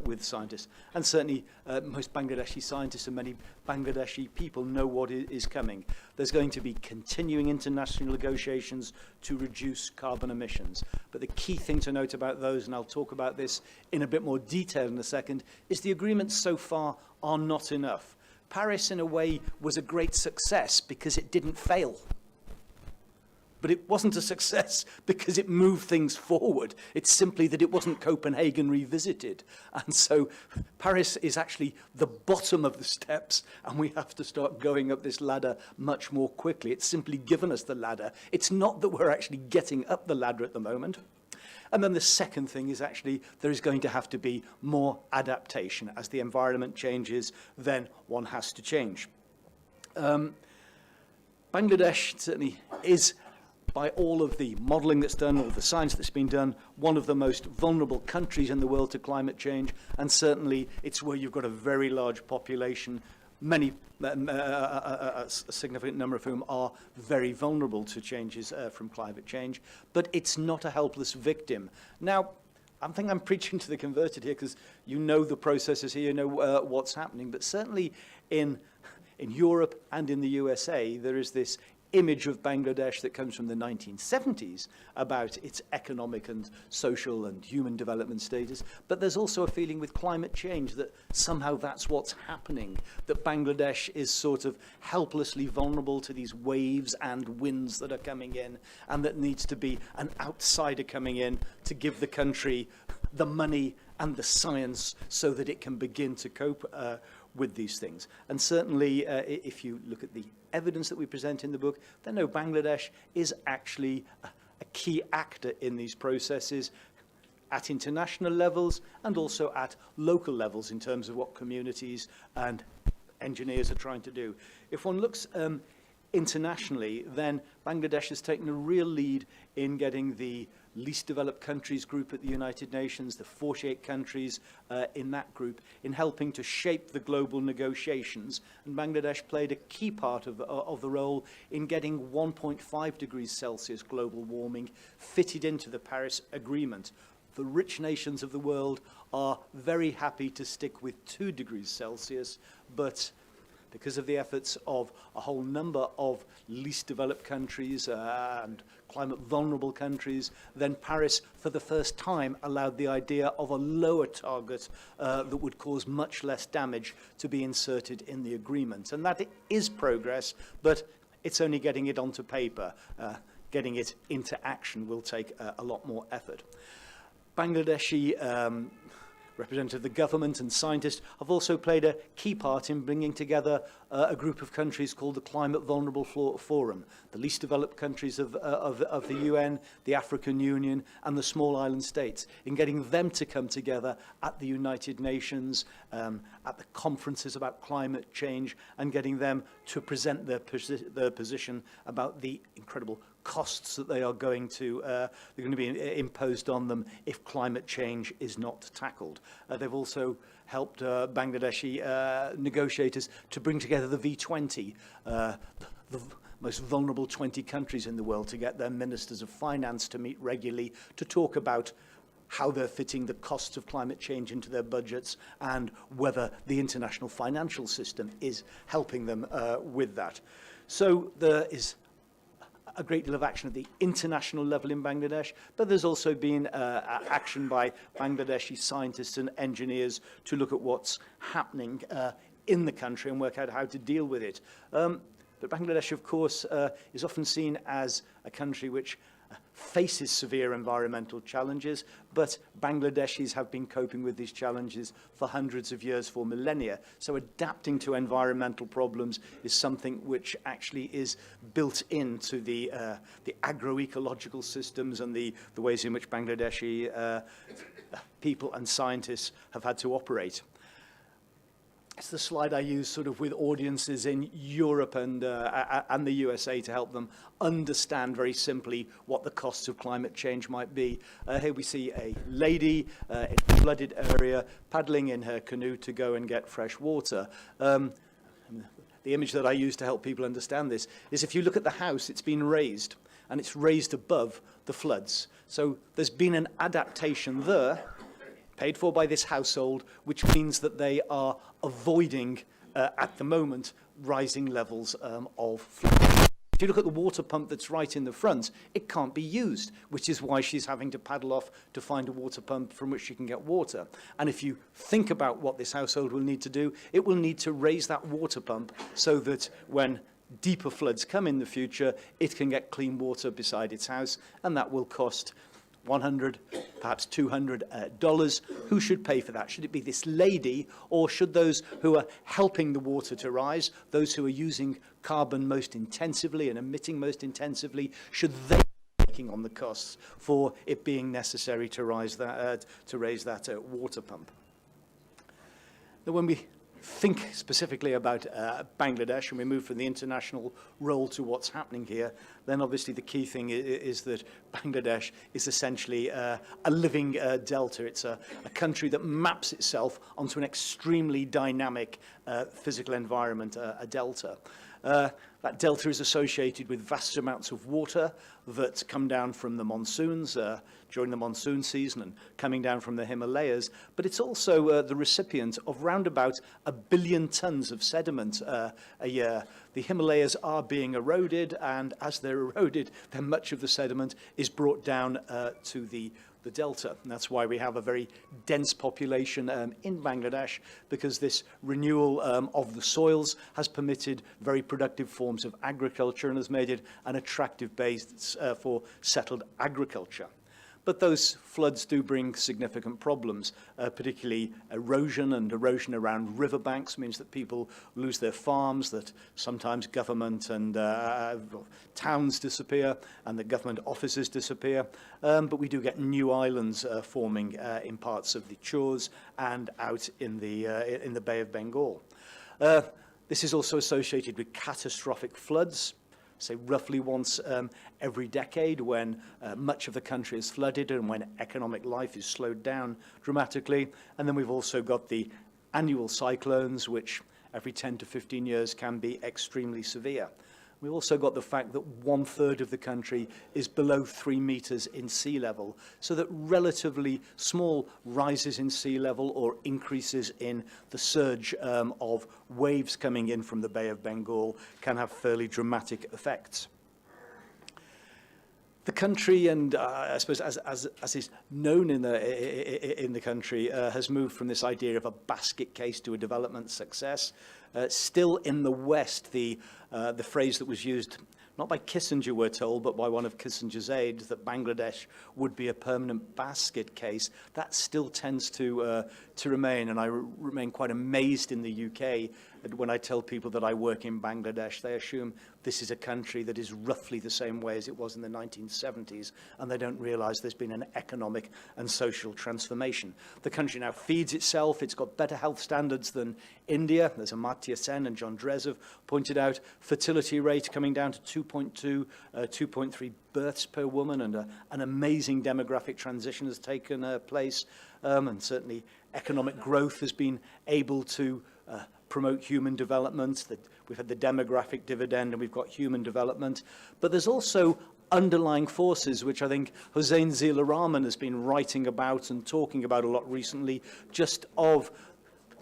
[SPEAKER 5] with scientists. And certainly most Bangladeshi scientists and many Bangladeshi people know what is coming. There's going to be continuing international negotiations to reduce carbon emissions. But the key thing to note about those, and I'll talk about this in a bit more detail in a second, is the agreements so far are not enough. Paris, in a way, was a great success because it didn't fail. But it wasn't a success because it moved things forward. It's simply that it wasn't Copenhagen revisited. And so Paris is actually the bottom of the steps, and we have to start going up this ladder much more quickly. It's simply given us the ladder. It's not that we're actually getting up the ladder at the moment. And then the second thing is actually there is going to have to be more adaptation. As the environment changes, then one has to change. Bangladesh certainly is, by all of the modelling that's done, all the science that's been done, one of the most vulnerable countries in the world to climate change. And certainly it's where you've got a very large population, many, a significant number of whom are very vulnerable to changes from climate change. But it's not a helpless victim. Now, I think I'm preaching to the converted here because you know the processes here, you know what's happening. But certainly in Europe and in the USA, there is this image of Bangladesh that comes from the 1970s about its economic and social and human development status. But there's also a feeling with climate change that somehow that's what's happening, that Bangladesh is sort of helplessly vulnerable to these waves and winds that are coming in, and that needs to be an outsider coming in to give the country the money and the science so that it can begin to cope with these things. And certainly, if you look at the evidence that we present in the book, then no, Bangladesh is actually a key actor in these processes at international levels and also at local levels in terms of what communities and engineers are trying to do. If one looks internationally, then Bangladesh has taken a real lead in getting the least developed countries group at the United Nations, the 48 countries in that group, in helping to shape the global negotiations. And Bangladesh played a key part of the role in getting 1.5 degrees Celsius global warming fitted into the Paris Agreement. The rich nations of the world are very happy to stick with 2 degrees Celsius, but because of the efforts of a whole number of least developed countries and climate vulnerable countries, then Paris, for the first time, allowed the idea of a lower target that would cause much less damage to be inserted in the agreement. And that is progress, but it's only getting it onto paper. Getting it into action will take a lot more effort. Bangladeshi representative of the government and scientists have also played a key part in bringing together a group of countries called the Climate Vulnerable Forum, the least developed countries of the UN, the African Union, and the small island states, in getting them to come together at the United Nations, at the conferences about climate change, and getting them to present their position about the incredible costs that they are going to be imposed on them if climate change is not tackled. They've also helped Bangladeshi negotiators to bring together the V20, the most vulnerable 20 countries in the world, to get their ministers of finance to meet regularly to talk about how they're fitting the costs of climate change into their budgets and whether the international financial system is helping them with that. So there is a great deal of action at the international level in Bangladesh, but there's also been action by Bangladeshi scientists and engineers to look at what's happening in the country and work out how to deal with it. But Bangladesh, of course, is often seen as a country which faces severe environmental challenges, but Bangladeshis have been coping with these challenges for hundreds of years, for millennia. So adapting to environmental problems is something which actually is built into the agroecological systems and the ways in which Bangladeshi people and scientists have had to operate. It's the slide I use sort of with audiences in Europe and the USA to help them understand very simply what the costs of climate change might be. Here we see a lady in a flooded area paddling in her canoe to go and get fresh water. The image that I use to help people understand this is if you look at the house, it's been raised, and it's raised above the floods. So there's been an adaptation there, paid for by this household, which means that they are avoiding, at the moment, rising levels of flood. If you look at the water pump that's right in the front, it can't be used, which is why she's having to paddle off to find a water pump from which she can get water. And if you think about what this household will need to do, it will need to raise that water pump so that when deeper floods come in the future, it can get clean water beside its house, and that will cost $100, perhaps $200. Who should pay for that? Should it be this lady, or should those who are helping the water to rise, those who are using carbon most intensively and emitting most intensively, should they be taking on the costs for it being necessary to raise that water pump? Now, when we think specifically about Bangladesh and we move from the international role to what's happening here, then obviously the key thing is that Bangladesh is essentially a living delta. It's a country that maps itself onto an extremely dynamic physical environment, a delta. That delta is associated with vast amounts of water that come down from the monsoons during the monsoon season and coming down from the Himalayas, but it's also the recipient of round about 1 billion tons of sediment a year. The Himalayas are being eroded, and as they're eroded, then much of the sediment is brought down to the delta. And that's why we have a very dense population in Bangladesh, because this renewal of the soils has permitted very productive forms of agriculture and has made it an attractive base for settled agriculture. But those floods do bring significant problems, particularly erosion, and erosion around riverbanks means that people lose their farms, that sometimes government and towns disappear, and that government offices disappear. But we do get new islands forming in parts of the Chors and out in the Bay of Bengal. This is also associated with catastrophic floods. say roughly once every decade, when much of the country is flooded and when economic life is slowed down dramatically. And then we've also got the annual cyclones, which every 10 to 15 years can be extremely severe. We've also got the fact that 1/3 of the country is below 3 meters in sea level, so that relatively small rises in sea level or increases in the surge of waves coming in from the Bay of Bengal can have fairly dramatic effects. The country, and I suppose as is known in the country, has moved from this idea of a basket case to a development success. Still in the West, the phrase that was used, not by Kissinger, we're told, but by one of Kissinger's aides, that Bangladesh would be a permanent basket case, that still tends to remain. And I remain quite amazed in the UK when I tell people that I work in Bangladesh. They assume this is a country that is roughly the same way as it was in the 1970s, and they don't realize there's been an economic and social transformation. The country now feeds itself. It's got better health standards than India. As Amartya Sen and John Drezhov pointed out, fertility rate coming down to 2.2, 2.3 births per woman, and an amazing demographic transition has taken place. And certainly economic growth has been able to promote human development. That we've had the demographic dividend and we've got human development. But there's also underlying forces, which I think Hossein Zila Rahman has been writing about and talking about a lot recently, just of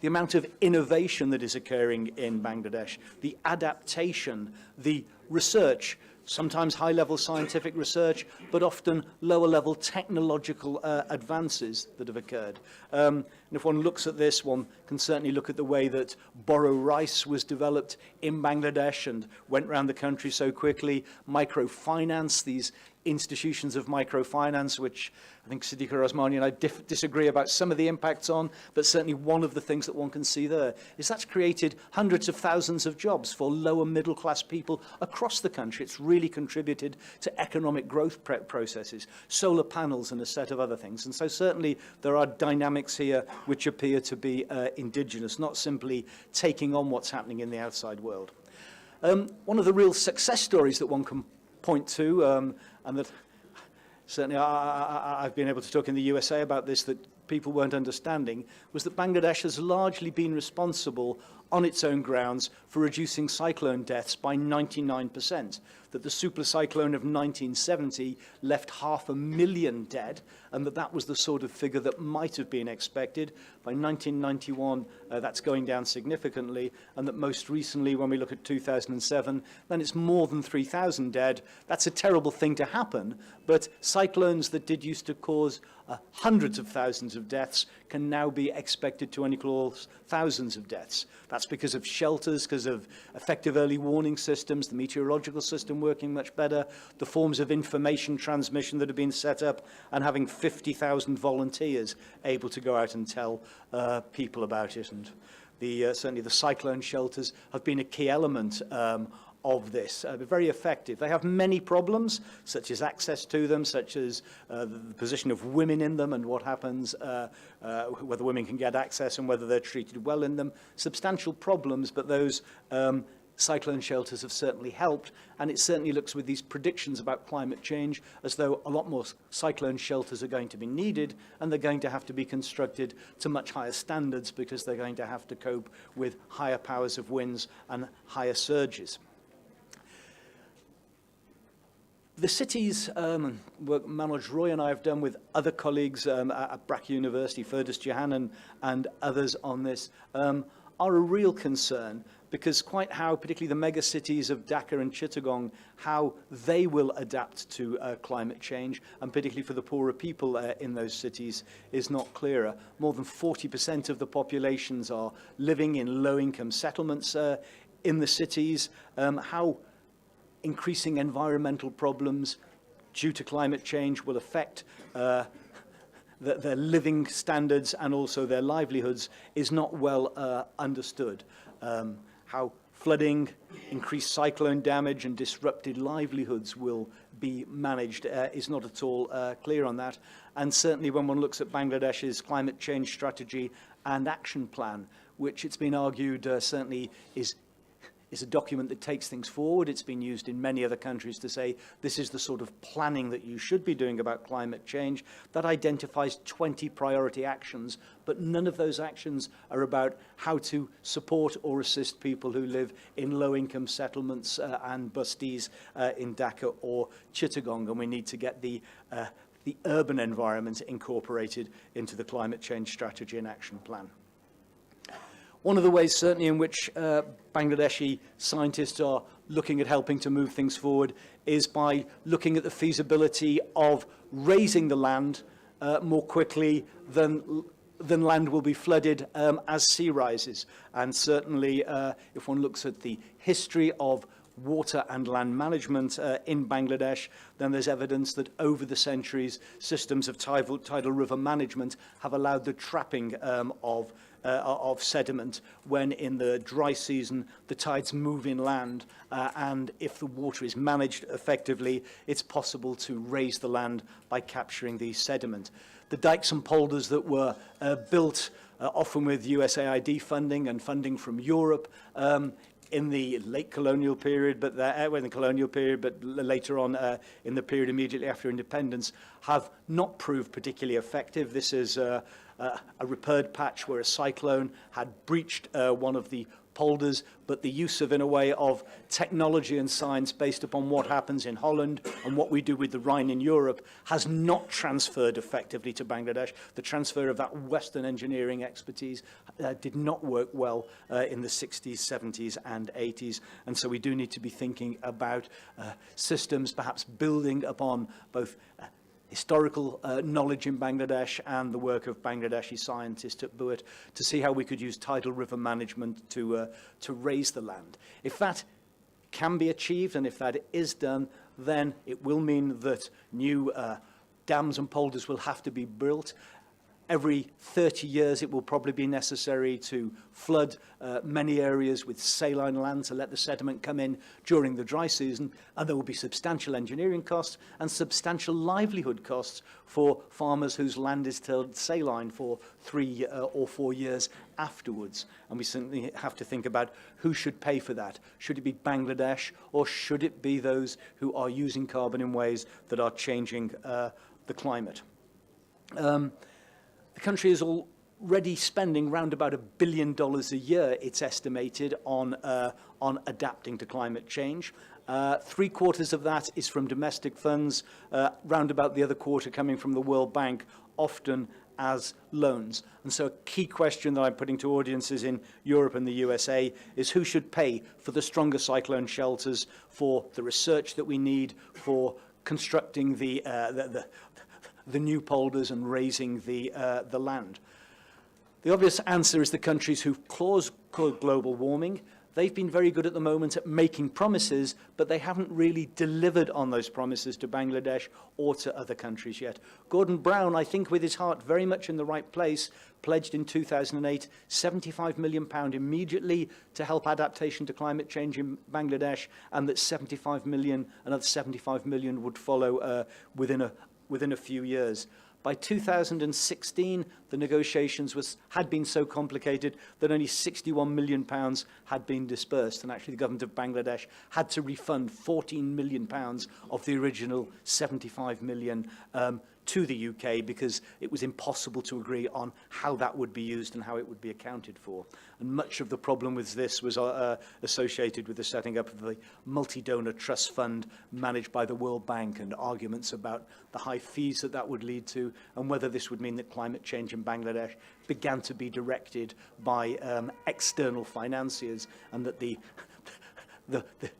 [SPEAKER 5] the amount of innovation that is occurring in Bangladesh, the adaptation, the research, sometimes high-level scientific research, but often lower-level technological advances that have occurred. And if one looks at this, one can certainly look at the way that Boro rice was developed in Bangladesh and went around the country so quickly. Microfinance, these institutions of microfinance, which I think Siddiqur, Osmani and I disagree about some of the impacts on, but certainly one of the things that one can see there is that's created hundreds of thousands of jobs for lower middle class people across the country. It's really contributed to economic growth processes, solar panels and a set of other things. And so certainly there are dynamics here which appear to be indigenous, not simply taking on what's happening in the outside world. One of the real success stories that one can point to, and that certainly I've been able to talk in the USA about this, that people weren't understanding, was that Bangladesh has largely been responsible on its own grounds for reducing cyclone deaths by 99%, that the super cyclone of 1970 left 500,000 dead, and that was the sort of figure that might have been expected. By 1991, that's going down significantly, and that most recently, when we look at 2007, then it's more than 3,000 dead. That's a terrible thing to happen, but cyclones that did used to cause hundreds of thousands of deaths can now be expected to only cause thousands of deaths. That's because of shelters, because of effective early warning systems, the meteorological system working much better, the forms of information transmission that have been set up, and having 50,000 volunteers able to go out and tell people about it. And certainly the cyclone shelters have been a key element of this. They're very effective. They have many problems, such as access to them, such as the position of women in them and what happens, whether women can get access and whether they're treated well in them. Substantial problems, but those cyclone shelters have certainly helped, and it certainly looks with these predictions about climate change as though a lot more cyclone shelters are going to be needed, and they're going to have to be constructed to much higher standards because they're going to have to cope with higher powers of winds and higher surges. The cities, work Manoj Roy and I have done with other colleagues at Brack University, Fergus Johannan and others on this, are a real concern, because quite how, particularly the mega cities of Dhaka and Chittagong, how they will adapt to climate change, and particularly for the poorer people in those cities, is not clearer. More than 40% of the populations are living in low-income settlements in the cities. How increasing environmental problems due to climate change will affect their living standards and also their livelihoods is not well understood. How flooding, increased cyclone damage and disrupted livelihoods will be managed is not at all clear on that. And certainly when one looks at Bangladesh's climate change strategy and action plan, which it's been argued certainly is is a document that takes things forward. It's been used in many other countries to say this is the sort of planning that you should be doing about climate change. That identifies 20 priority actions, but none of those actions are about how to support or assist people who live in low-income settlements and busties in Dhaka or Chittagong, and we need to get the urban environment incorporated into the climate change strategy and action plan. One of the ways, certainly, in which Bangladeshi scientists are looking at helping to move things forward is by looking at the feasibility of raising the land more quickly than land will be flooded as sea rises. And certainly, if one looks at the history of water and land management in Bangladesh, then there's evidence that over the centuries, systems of tidal river management have allowed the trapping of sediment when in the dry season the tides move inland, and if the water is managed effectively, it's possible to raise the land by capturing the sediment. The dikes and polders that were built often with USAID funding and funding from Europe in the late colonial period, but later on in the period immediately after independence, have not proved particularly effective. This is a repaired patch where a cyclone had breached one of the polders, but the use of, in a way, of technology and science based upon what happens in Holland and what we do with the Rhine in Europe has not transferred effectively to Bangladesh. The transfer of that Western engineering expertise did not work well in the 60s, 70s and 80s, and so we do need to be thinking about systems perhaps building upon both historical knowledge in Bangladesh and the work of Bangladeshi scientists at Buet to see how we could use tidal river management to raise the land. If that can be achieved and if that is done, then it will mean that new dams and polders will have to be built. Every 30 years, it will probably be necessary to flood many areas with saline land to let the sediment come in during the dry season, and there will be substantial engineering costs and substantial livelihood costs for farmers whose land is tilled saline for 3 or 4 years afterwards. And we certainly have to think about who should pay for that. Should it be Bangladesh, or should it be those who are using carbon in ways that are changing the climate? The country is already spending round about $1 billion a year, it's estimated, on adapting to climate change. 3/4 of that is from domestic funds, round about the other quarter coming from the World Bank, often as loans. And so a key question that I'm putting to audiences in Europe and the USA is who should pay for the stronger cyclone shelters, for the research that we need, for constructing the new polders and raising the land. The obvious answer is the countries who've caused global warming. They've been very good at the moment at making promises, but they haven't really delivered on those promises to Bangladesh or to other countries yet. Gordon Brown, I think with his heart very much in the right place, pledged in 2008 £75 million immediately to help adaptation to climate change in Bangladesh, and that another 75 million would follow within a few years. By 2016, the negotiations had been so complicated that only £61 million had been dispersed, and actually the government of Bangladesh had to refund £14 million of the original 75 million to the UK because it was impossible to agree on how that would be used and how it would be accounted for. And much of the problem with this was associated with the setting up of the multi-donor trust fund managed by the World Bank, and arguments about the high fees that would lead to, and whether this would mean that climate change in Bangladesh began to be directed by external financiers, and that the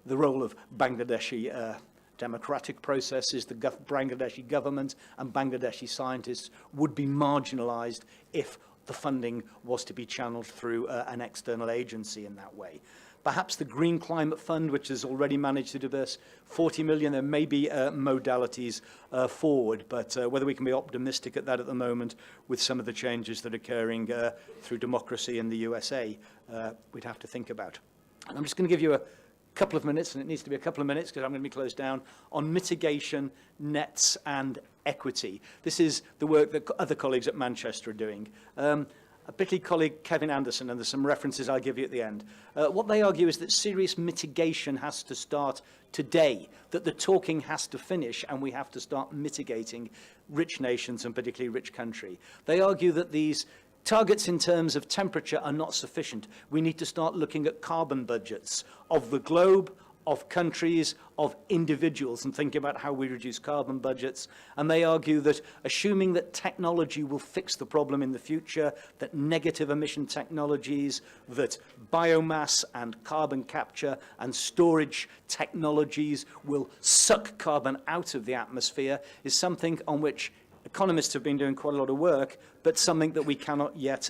[SPEAKER 5] role of Bangladeshi democratic processes, the Bangladeshi government and Bangladeshi scientists would be marginalized if the funding was to be channeled through an external agency in that way. Perhaps the Green Climate Fund, which has already managed to disburse 40 million, there may be modalities forward, but whether we can be optimistic at that at the moment with some of the changes that are occurring through democracy in the USA, we'd have to think about. And I'm just going to give you a couple of minutes, and it needs to be a couple of minutes because I'm going to be closed down, on mitigation, nets and equity. This is the work that other colleagues at Manchester are doing. particularly colleague Kevin Anderson, and there's some references I'll give you at the end. What they argue is that serious mitigation has to start today, that the talking has to finish and we have to start mitigating rich nations and particularly rich country. They argue that these targets in terms of temperature are not sufficient. We need to start looking at carbon budgets of the globe, of countries, of individuals, and thinking about how we reduce carbon budgets. And they argue that assuming that technology will fix the problem in the future, that negative emission technologies, that biomass and carbon capture and storage technologies will suck carbon out of the atmosphere, is something on which economists have been doing quite a lot of work, but something that we cannot yet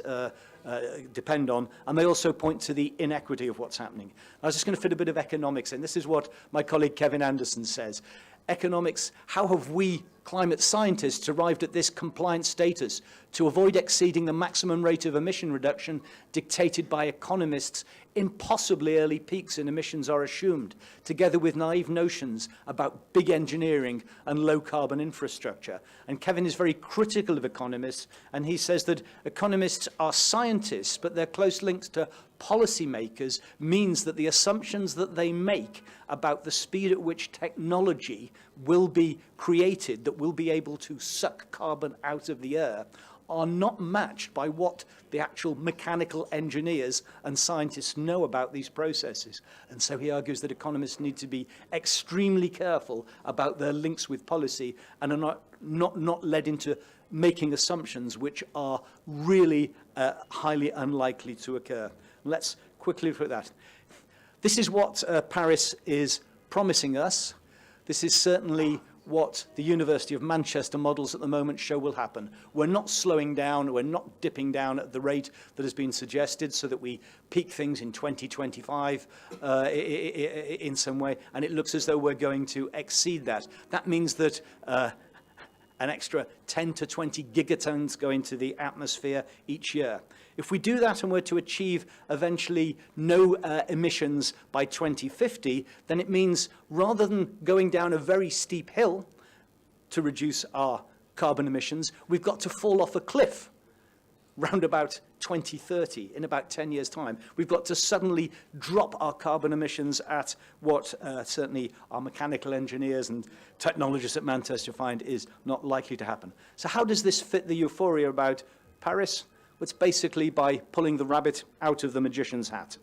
[SPEAKER 5] depend on. And they also point to the inequity of what's happening. I was just going to fit a bit of economics in. This is what my colleague Kevin Anderson says. Economics, how have we, climate scientists, arrived at this compliant status to avoid exceeding the maximum rate of emission reduction dictated by economists? Impossibly early peaks in emissions are assumed, together with naive notions about big engineering and low-carbon infrastructure. And Kevin is very critical of economists, and he says that economists are scientists, but their close links to policymakers means that the assumptions that they make about the speed at which technology will be created that will be able to suck carbon out of the air are not matched by what the actual mechanical engineers and scientists know about these processes. And so he argues that economists need to be extremely careful about their links with policy and are not led into making assumptions which are really highly unlikely to occur. Let's quickly look at that. This is what Paris is promising us. This is certainly what the University of Manchester models at the moment show will happen. We're not slowing down, we're not dipping down at the rate that has been suggested so that we peak things in 2025 in some way, and it looks as though we're going to exceed that. That means that an extra 10 to 20 gigatons go into the atmosphere each year. If we do that and we're to achieve eventually no emissions by 2050, then it means rather than going down a very steep hill to reduce our carbon emissions, we've got to fall off a cliff round about 2030, in about 10 years' time. We've got to suddenly drop our carbon emissions at what certainly our mechanical engineers and technologists at Manchester find is not likely to happen. So how does this fit the euphoria about Paris? Well, it's basically by pulling the rabbit out of the magician's hat.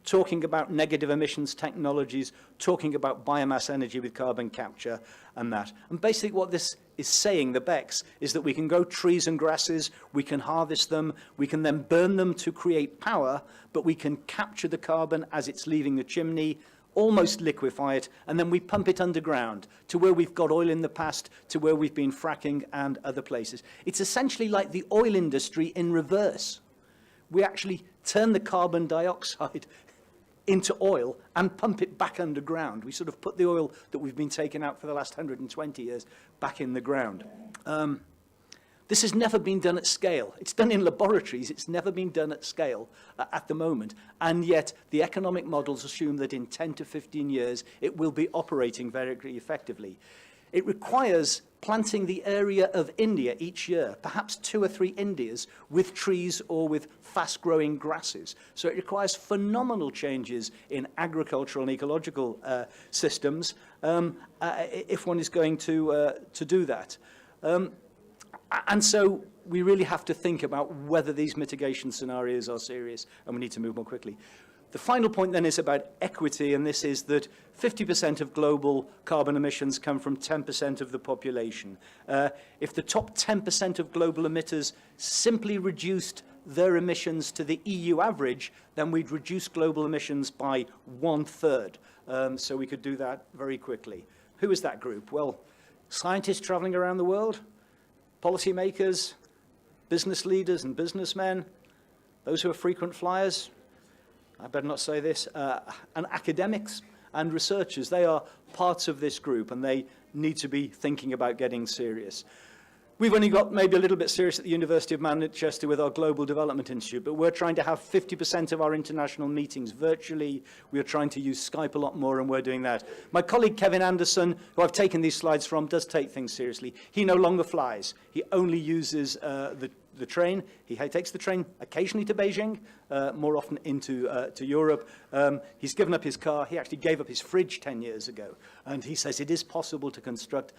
[SPEAKER 5] Talking about negative emissions technologies, talking about biomass energy with carbon capture and that. And basically what this is saying, the BECS, is that we can grow trees and grasses, we can harvest them, we can then burn them to create power, but we can capture the carbon as it's leaving the chimney, almost liquefy it, and then we pump it underground to where we've got oil in the past, to where we've been fracking and other places. It's essentially like the oil industry in reverse. We actually turn the carbon dioxide into oil and pump it back underground. We sort of put the oil that we've been taking out for the last 120 years back in the ground. This has never been done at scale. It's done in laboratories. It's never been done at scale at the moment. And yet the economic models assume that in 10 to 15 years, it will be operating very effectively. It requires planting the area of India each year, perhaps 2 or 3 Indias, with trees or with fast-growing grasses. So it requires phenomenal changes in agricultural and ecological systems if one is going to do that. And so we really have to think about whether these mitigation scenarios are serious, and we need to move more quickly. The final point then is about equity, and this is that 50% of global carbon emissions come from 10% of the population. If the top 10% of global emitters simply reduced their emissions to the EU average, then we'd reduce global emissions by 1/3. So we could do that very quickly. Who is that group? Well, scientists traveling around the world, policymakers, business leaders and businessmen, those who are frequent flyers, I better not say this, and academics and researchers. They are parts of this group and they need to be thinking about getting serious. We've only got maybe a little bit serious at the University of Manchester with our Global Development Institute, but we're trying to have 50% of our international meetings virtually. We are trying to use Skype a lot more, and we're doing that. My colleague Kevin Anderson, who I've taken these slides from, does take things seriously. He no longer flies. He only uses the the train. He takes the train occasionally to Beijing, more often into to Europe. He's given up his car. He actually gave up his fridge 10 years ago. And he says it is possible to construct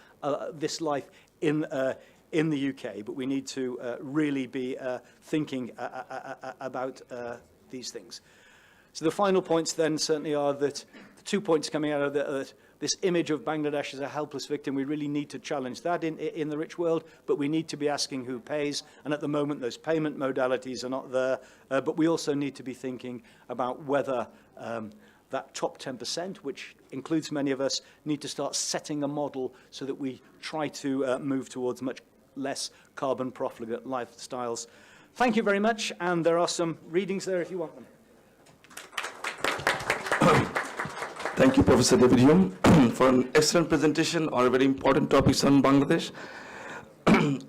[SPEAKER 5] this life in the UK, but we need to really be thinking about these things. So the final points then certainly are that the 2 points coming out of this image of Bangladesh as a helpless victim, we really need to challenge that in the rich world, but we need to be asking who pays, and at the moment those payment modalities are not there, but we also need to be thinking about whether that top 10%, which includes many of us, need to start setting a model so that we try to move towards much less carbon profligate lifestyles. Thank you very much, and there are some readings there if you want them.
[SPEAKER 2] Thank you, Professor David Hume, for an excellent presentation on very important topics on Bangladesh.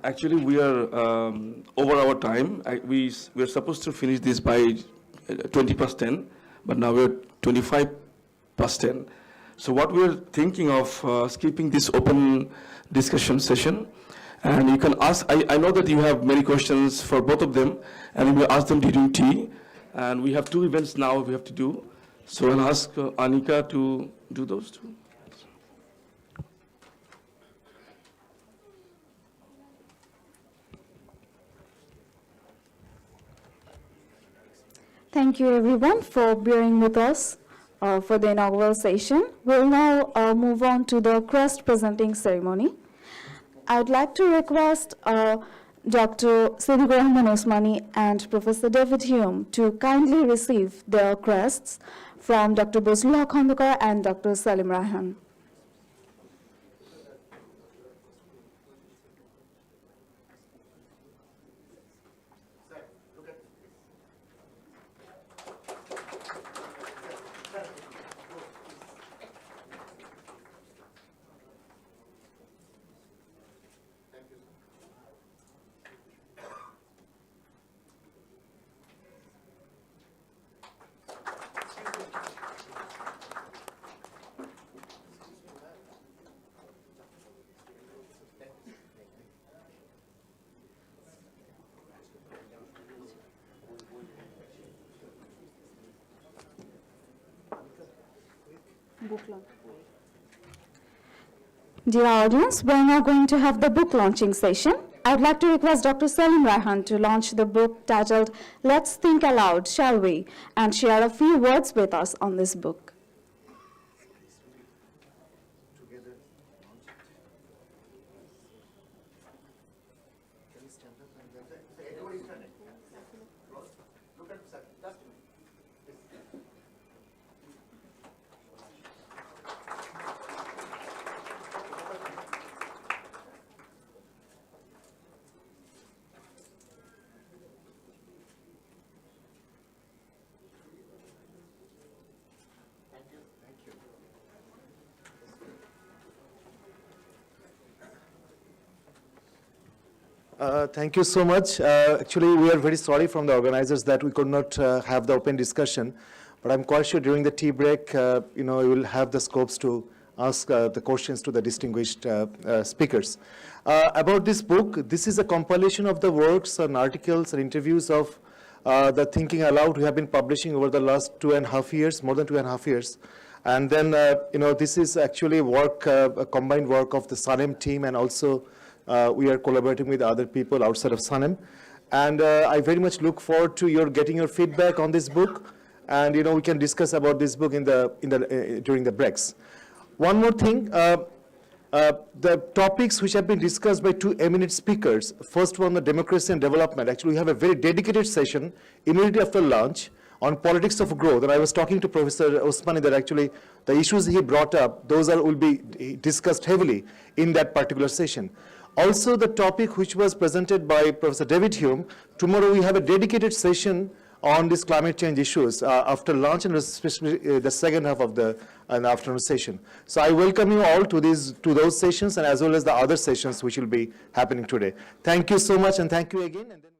[SPEAKER 2] Actually, we are over our time. We are supposed to finish this by 10, but now we're 10. So what we're thinking of skipping this open discussion session, and you can ask, I know that you have many questions for both of them, and we will ask them during tea. And we have 2 events now we have to do. So I'll ask Anika to do those 2.
[SPEAKER 1] Thank you everyone for bearing with us for the inaugural session. We'll now move on to the Crest presenting ceremony. I'd like to request Dr. Siddiqur Osmani and Professor David Hume to kindly receive their crests from Dr. Bazlul Khondker and Dr. Selim Raihan. Dear audience, we're now going to have the book launching session. I'd like to request Dr. Selim Raihan to launch the book titled Let's Think Aloud, Shall We? And share a few words with us on this book.
[SPEAKER 3] Thank you so much. Actually, we are very sorry from the organizers that we could not have the open discussion, but I'm quite sure during the tea break, you will have the scopes to ask the questions to the distinguished speakers. About this book, this is a compilation of the works and articles and interviews of the Thinking Aloud we have been publishing over the last 2.5 years, more than 2.5 years. And then, this is actually work, a combined work of the SANEM team, and also we are collaborating with other people outside of SANEM. And I very much look forward to getting your feedback on this book. And, we can discuss about this book during the breaks. One more thing, the topics which have been discussed by 2 eminent speakers. First one, the democracy and development. Actually, we have a very dedicated session immediately after lunch on politics of growth. And I was talking to Professor Osmani that actually the issues he brought up, those will be discussed heavily in that particular session. Also, the topic which was presented by Professor David Hume, tomorrow we have a dedicated session on these climate change issues after lunch, and especially the second half of the afternoon session. So I welcome you all to those sessions, and as well as the other sessions which will be happening today. Thank you so much, and thank you again. And then